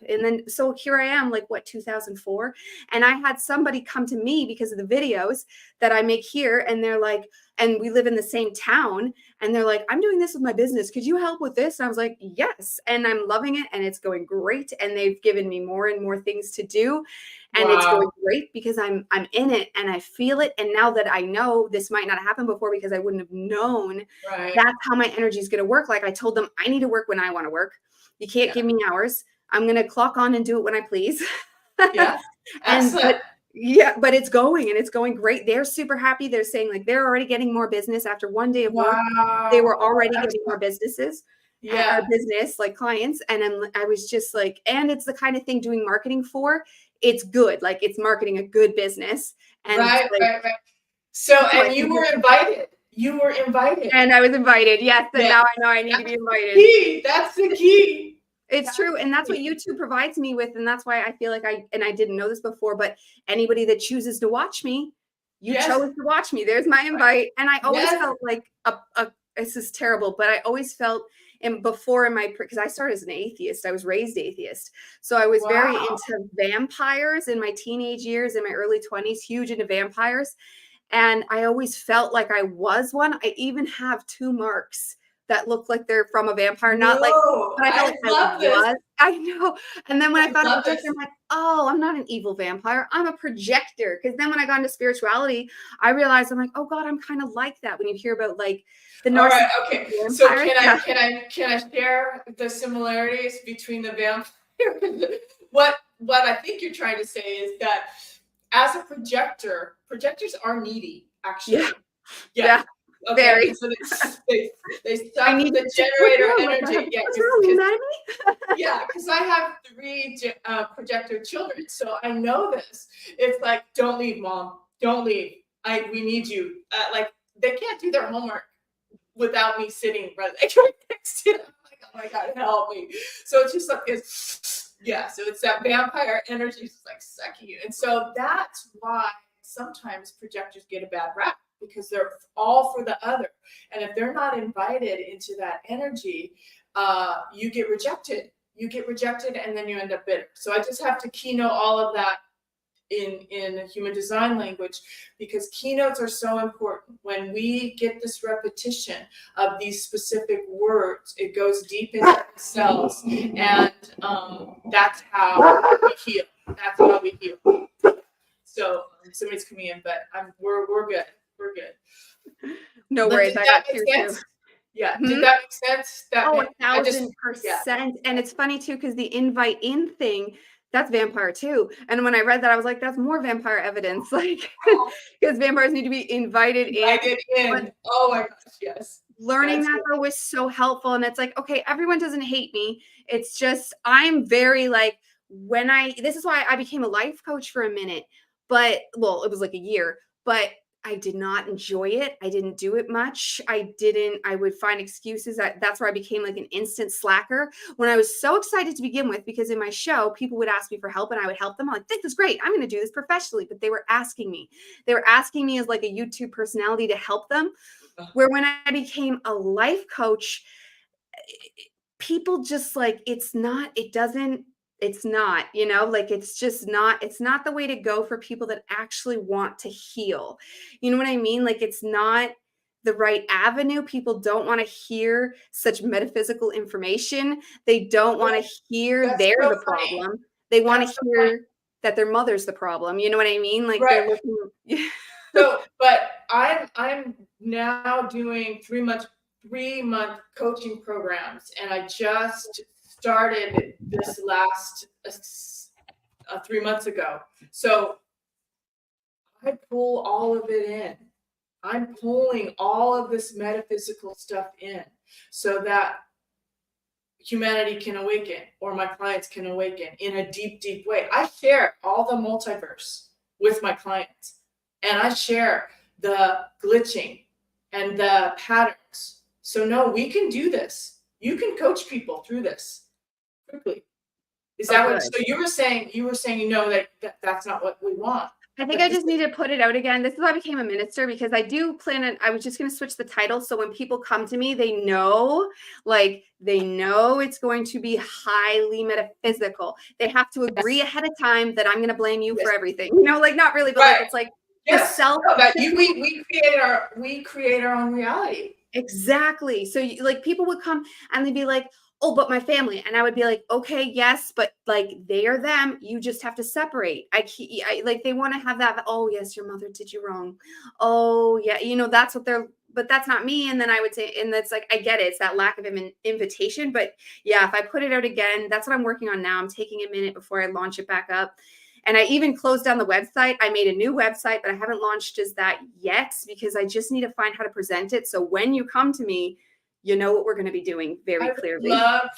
and then, so here I am, like what, 2004. And I had somebody come to me because of the videos that I make here. And they're like, and we live in the same town. And they're like, I'm doing this with my business. Could you help with this? And I was like, yes. And I'm loving it. And it's going great. And they've given me more and more things to do. And it's going Wow. great because I'm in it and I feel it. And now that I know this might not happen before because I wouldn't have known, Right. that's how my energy is going to work. Like I told them, I need to work when I want to work. You can't give me hours. I'm going to clock on and do it when I please. Yeah. Excellent. But it's going and it's going great. They're super happy. They're saying like they're already getting more business after one day of work. They were already getting more businesses. Yeah. Our business, like clients. And I was just like, and it's the kind of thing doing marketing for. It's good. Like it's marketing a good business. And Right. like, So, and you were invited. You were invited. And I was invited. Yes. And Yeah. now I know I need to be invited. Key. That's the key. It's true. And that's what YouTube provides me with. And that's why I feel like I didn't know this before, but anybody that chooses to watch me, you chose to watch me. There's my invite. And I always felt like this is terrible, but I always felt because I started as an atheist, I was raised atheist. So I was very into vampires in my teenage years, in my early 20s, huge into vampires. And I always felt like I was one. I even have 2 marks that look like they're from a vampire, not like, but I felt like I was. I know. And then when I found out projector, I'm like, oh, I'm not an evil vampire. I'm a projector. Because then when I got into spirituality, I realized I'm like, oh God, I'm kind of like that. When you hear about like the narcissist. All right, okay. So can I share the similarities between the vampire? What I think you're trying to say is that as a projector, projectors are needy, actually. Yeah. Okay. Very. So they suck the generator energy. Yeah, because I have 3 projector children, so I know this. It's like, don't leave, mom. Don't leave. We need you. Like they can't do their homework without me sitting right next to them. I'm like, oh my God, help me. So it's just like this. Yeah. So it's that vampire energy, just like sucking you, and so that's why sometimes projectors get a bad rap. Because they're all for the other. And if they're not invited into that energy, you get rejected. You get rejected and then you end up bitter. So I just have to keynote all of that in human design language, because keynotes are so important. When we get this repetition of these specific words, it goes deep into the cells, and that's how we heal. That's how we heal. So somebody's coming in, but we're good. We're good. No worries. I got tears too. Yeah. Did that make sense? 1,000%. And it's funny too, because the invite in thing, that's vampire too. And when I read that, I was like, that's more vampire evidence. Like, because vampires need to be invited in. Oh my gosh, yes. Learning that though was so helpful. And it's like, okay, everyone doesn't hate me. It's just, I'm very like, this is why I became a life coach for a minute, but well, it was like a year, but I did not enjoy it. I didn't do it much. I would find excuses. That's where I became like an instant slacker, when I was so excited to begin with, because in my show, people would ask me for help and I would help them. I'm like, this is great. I'm going to do this professionally. But they were asking me as like a YouTube personality to help them. Where when I became a life coach, people just like, it's not, you know, like, it's not the way to go for people that actually want to heal. You know what I mean? Like, it's not the right avenue. People don't want to hear such metaphysical information. They don't want to hear they're the problem. They want to hear that their mother's the problem. You know what I mean? Like, they're looking. So, but I'm now doing 3-month coaching programs, and I just started this last 3 months ago. So I pull all of it in. I'm pulling all of this metaphysical stuff in so that humanity can awaken, or my clients can awaken in a deep, deep way. I share all the multiverse with my clients, and I share the glitching and the patterns. So no, we can do this. You can coach people through this quickly. Is that what? So you were saying that's not what we want. I think I just need to put it out again. This is why I became a minister, because I do plan on, I was just going to switch the title. So when people come to me, they know it's going to be highly metaphysical. They have to agree ahead of time that I'm going to blame you for everything. You know, like not really, but like, it's like the self. No, that we create our own reality. Exactly. So like people would come and they'd be like, oh, but my family. And I would be like, okay, yes, but like they are them. You just have to separate. I like, they want to have that. Oh, yes, your mother did you wrong. Oh, yeah. You know, that's what but that's not me. And then I would say, and that's like, I get it. It's that lack of invitation. But yeah, if I put it out again, that's what I'm working on now. I'm taking a minute before I launch it back up. And I even closed down the website. I made a new website, but I haven't launched as that yet because I just need to find how to present it. So when you come to me, you know what we're going to be doing very clearly. I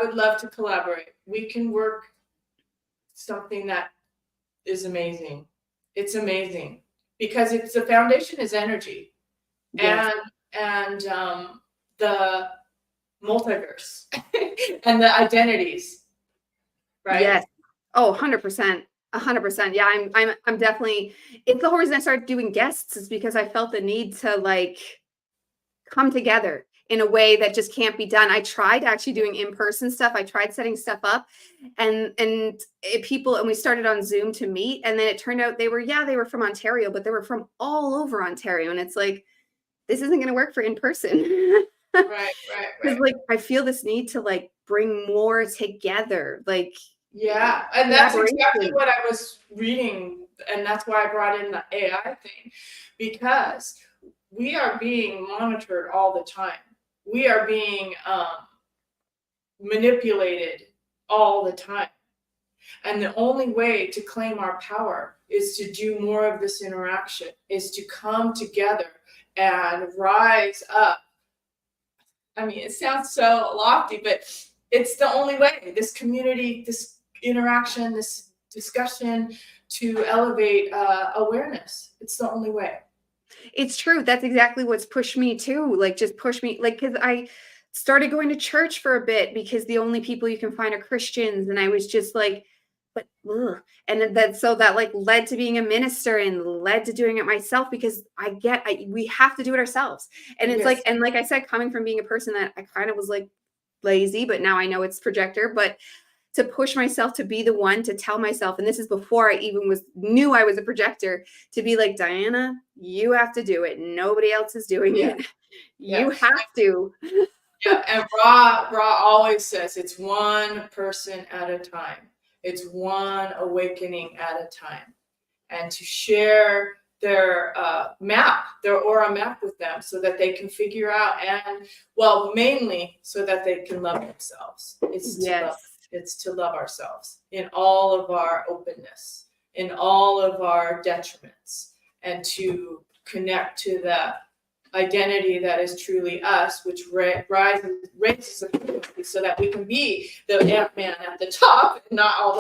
would love to collaborate. We can work something that is amazing. It's amazing because the foundation is energy, yes. and the multiverse and the identities, right? Yes. Oh, 100%. 100%. Yeah, I'm definitely, it's the whole reason I started doing guests is because I felt the need to like come together in a way that just can't be done. I tried actually doing in-person stuff. I tried setting stuff up and we started on Zoom to meet. And then it turned out they were from Ontario, but they were from all over Ontario. And it's like, this isn't going to work for in-person. Right. Because like, I feel this need to like bring more together. Like, yeah. And that's exactly what I was reading. And that's why I brought in the AI thing, because we are being monitored all the time. We are being manipulated all the time. And the only way to claim our power is to do more of this interaction, is to come together and rise up. I mean, it sounds so lofty, but it's the only way. This community, this interaction, this discussion to elevate awareness. It's the only way. It's true. That's exactly what's pushed me too. Like just push me, like, because I started going to church for a bit because the only people you can find are Christians. And I was just like, but, ugh. And that like led to being a minister and led to doing it myself because we have to do it ourselves. And it's like, and like I said, coming from being a person that I kind of was like lazy, but now I know it's projector, but to push myself to be the one to tell myself, and this is before I even knew I was a projector, to be like, Diana, you have to do it. Nobody else is doing it. You have to. Yeah, and Ra always says it's one person at a time. It's one awakening at a time. And to share their their aura map with them so that they can figure out, and well, mainly so that they can love themselves. It's to love ourselves in all of our openness, in all of our detriments, and to connect to the identity that is truly us, which raises so that we can be the Ant-Man at the top and not all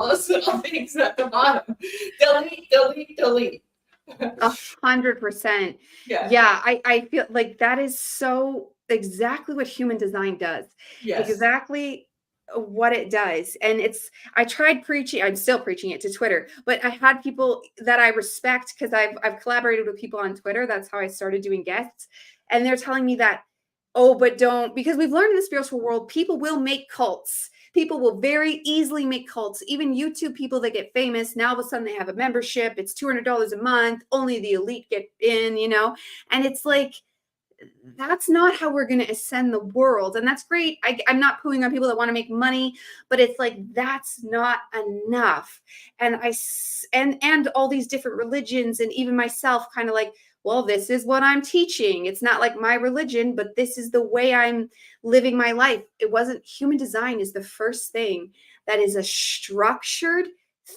those little things at the bottom. Delete. 100%. Yeah. I feel like that is so exactly what human design does. Yes. Exactly what it does. And I tried preaching, I'm still preaching it to Twitter, but I had people that I respect because I've collaborated with people on Twitter. That's how I started doing guests. And they're telling me that, oh, but don't, because we've learned in the spiritual world, people will make cults. People will very easily make cults. Even YouTube people that get famous, now all of a sudden they have a membership. It's $200 a month. Only the elite get in, and it's like, that's not how we're going to ascend the world. And that's great. I'm not pooing on people that want to make money, but it's like, that's not enough. And and all these different religions and even myself kind of like, well, this is what I'm teaching. It's not like my religion, but this is the way I'm living my life. Human design is the first thing that is a structured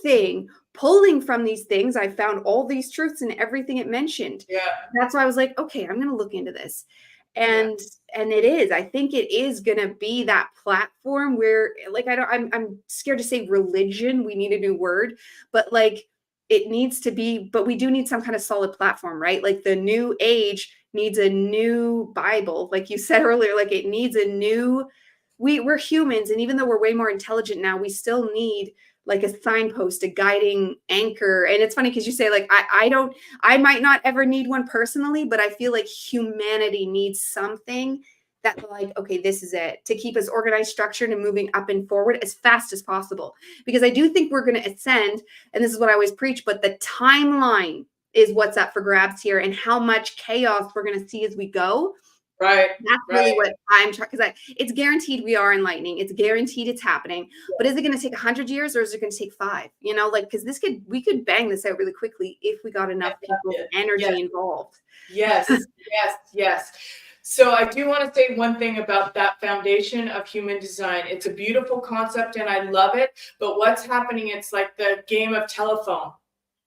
thing pulling from these things, I found all these truths in everything it mentioned. Yeah. That's why I was like, okay, I'm going to look into this. Yeah. And it is, I think it is going to be that platform where, like, I'm scared to say religion. We need a new word, but like, it needs to be, but we do need some kind of solid platform, right? Like the new age needs a new Bible. Like you said earlier, like it needs a new, we're humans. And even though we're way more intelligent now, we still need like a signpost, a guiding anchor. And it's funny because you say like, I might not ever need one personally, but I feel like humanity needs something that like, okay, this is it, to keep us organized, structured, and moving up and forward as fast as possible. Because I do think we're going to ascend, and this is what I always preach, but the timeline is what's up for grabs here, and how much chaos we're going to see as we go. Right. That's really what I'm trying, because it's guaranteed we are enlightening. It's guaranteed it's happening. But is it going to take 100 years or is it going to take 5? You know, like, because we could bang this out really quickly if we got enough people's energy involved. Yes, yes, yes. So I do want to say one thing about that foundation of human design. It's a beautiful concept and I love it. But what's happening, it's like the game of telephone.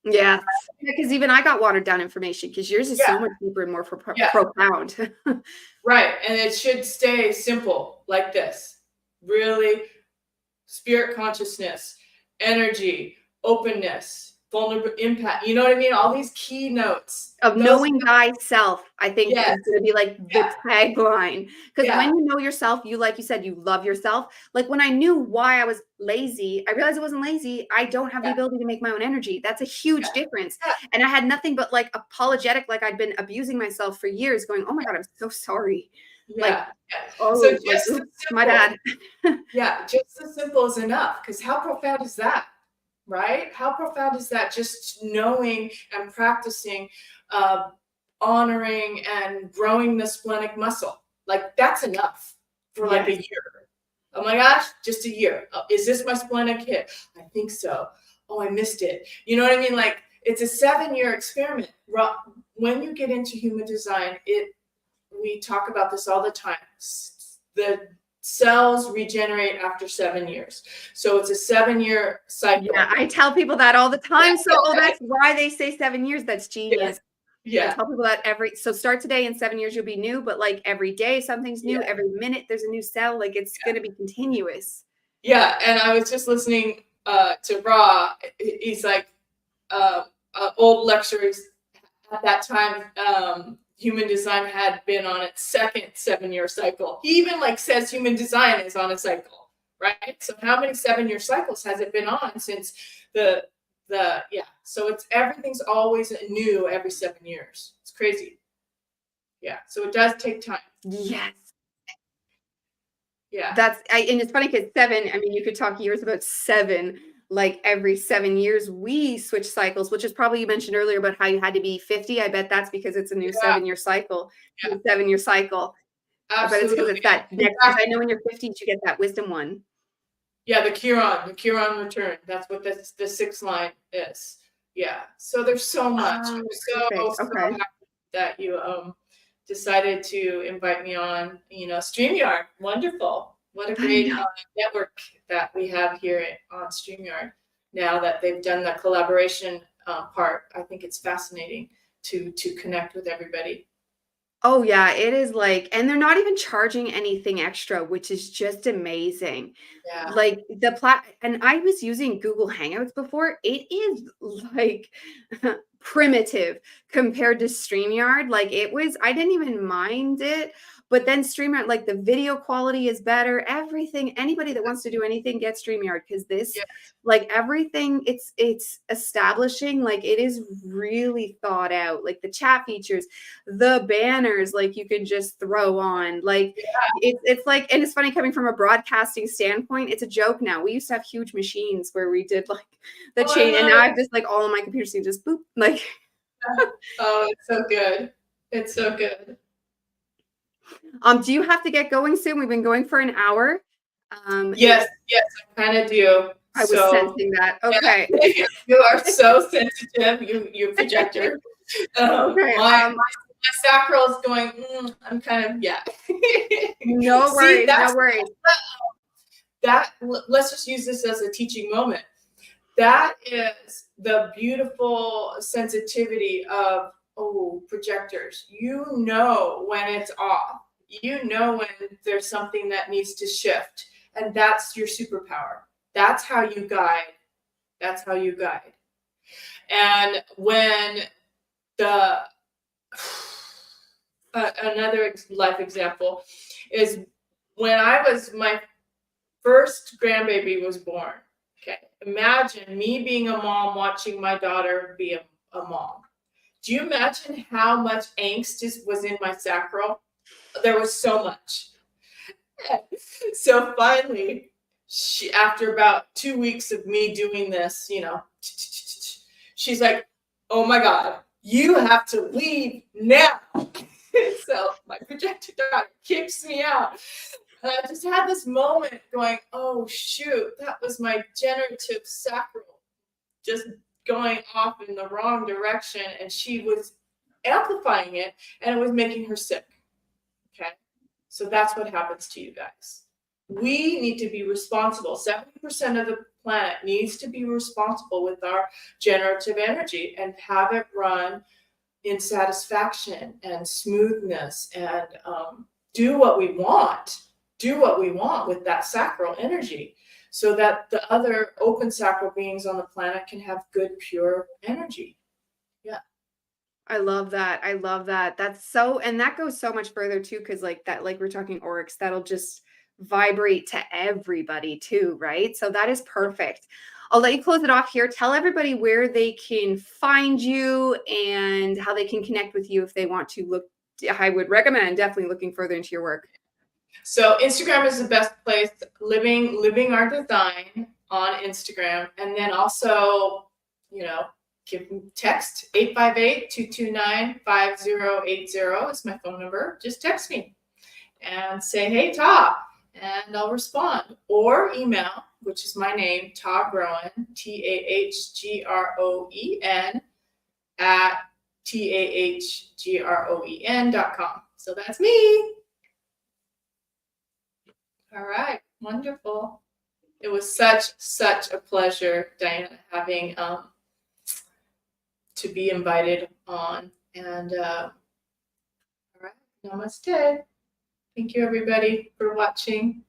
Yeah, because even I got watered down information because yours is so much deeper and more profound. Right. And it should stay simple like this. Really, spirit consciousness, energy, openness, vulnerable impact. You know what I mean? All these key notes of knowing thyself, I think is going to be like the tagline. Because when you know yourself, you, like you said, you love yourself. Like when I knew why I was lazy, I realized I wasn't lazy. I don't have the ability to make my own energy. That's a huge difference. And I had nothing but like apologetic, like I'd been abusing myself for years, going, oh my God, I'm so sorry. Like, oh, so just like, oops, my bad. Just as simple as enough. Because how profound is that? Right? How profound is that? Just knowing and practicing, honoring and growing the splenic muscle. Like that's enough for like a year. Oh my gosh, just a year. Is this my splenic hit? I think so. Oh, I missed it. You know what I mean? Like it's a 7-year experiment. When you get into human design, we talk about this all the time. The cells regenerate after 7 years. So it's a 7-year cycle. Yeah, I tell people that all the time. That's why they say 7 years. That's genius. I tell people that so start today, in 7 years you'll be new, but like every day something's new. Every minute there's a new cell. Like it's going to be continuous. Yeah, and I was just listening to Ra. He's like old lecturers at that time. Human design had been on its second 7-year cycle. He even like says human design is on a cycle, right? So how many 7-year cycles has it been on since so it's everything's always new every 7 years. It's crazy. Yeah. So it does take time. Yes. Yeah. And it's funny because 7, I mean, you could talk years about 7. Like every 7 years we switch cycles, which is probably, you mentioned earlier about how you had to be 50. I bet that's because it's a new 7-year cycle. 7-year cycle. Absolutely. I bet it's because it's that next, because I know in your 50s you get that wisdom one. Yeah, the Chiron return. That's what the 6th line is. Yeah. So there's so much. I'm so happy that you decided to invite me on. You know, StreamYard, wonderful. What a great network that we have here on StreamYard. Now that they've done the collaboration part, I think it's fascinating to connect with everybody. Oh yeah, it is like, and they're not even charging anything extra, which is just amazing. Yeah. Like and I was using Google Hangouts before. It is like primitive compared to StreamYard. Like I didn't even mind it. But then StreamYard, like the video quality is better. Everything, anybody that wants to do anything, get StreamYard, because this, like everything, it's establishing, like it is really thought out. Like the chat features, the banners, like you can just throw on. Like it's like, and it's funny coming from a broadcasting standpoint. It's a joke now. We used to have huge machines where we did like the chain, and now I've just like all of my computers can just boop like. Oh, it's so good. It's so good. Do you have to get going soon? We've been going for an hour. Yes, I kind of do. I was sensing that. Okay. Yeah, you are so sensitive, you projector. Okay. My sacral is going, I'm kind of, No worries, no worries. Let's just use this as a teaching moment. That is the beautiful sensitivity of, projectors. You know when it's off. You know when there's something that needs to shift. And that's your superpower. That's how you guide. That's how you guide. And when the another life example is when my first grandbaby was born. Okay, imagine me being a mom watching my daughter be a mom. Do you imagine how much angst was in my sacral? There was so much. So finally, after about 2 weeks of me doing this, she's like, "Oh my God, you have to leave now." So my projected daughter kicks me out. And I just had this moment going, "Oh shoot, that was my generative sacral just going off in the wrong direction." And she was amplifying it, and it was making her sick. Okay. So that's what happens to you guys. We need to be responsible. 70% of the planet needs to be responsible with our generative energy and have it run in satisfaction and smoothness, and do what we want. Do what we want with that sacral energy, so that the other open sacral beings on the planet can have good, pure energy. Yeah. I love that. I love that. That's so, and that goes so much further too, because like that, like we're talking aurics, that'll just vibrate to everybody too, right? So that is perfect. I'll let you close it off here. Tell everybody where they can find you and how they can connect with you if they want to look. I would recommend definitely looking further into your work. So Instagram is the best place. Living our design on Instagram, and then also, text 858-229-5080 is my phone number. Just text me and say, "Hey, Tah," and I'll respond. Or email, which is my name, Tah Groen, TAHGROEN at TAHGROEN.com. So that's me. All right, wonderful. It was such a pleasure, Diana, having to be invited on. And all right, namaste. Thank you, everybody, for watching.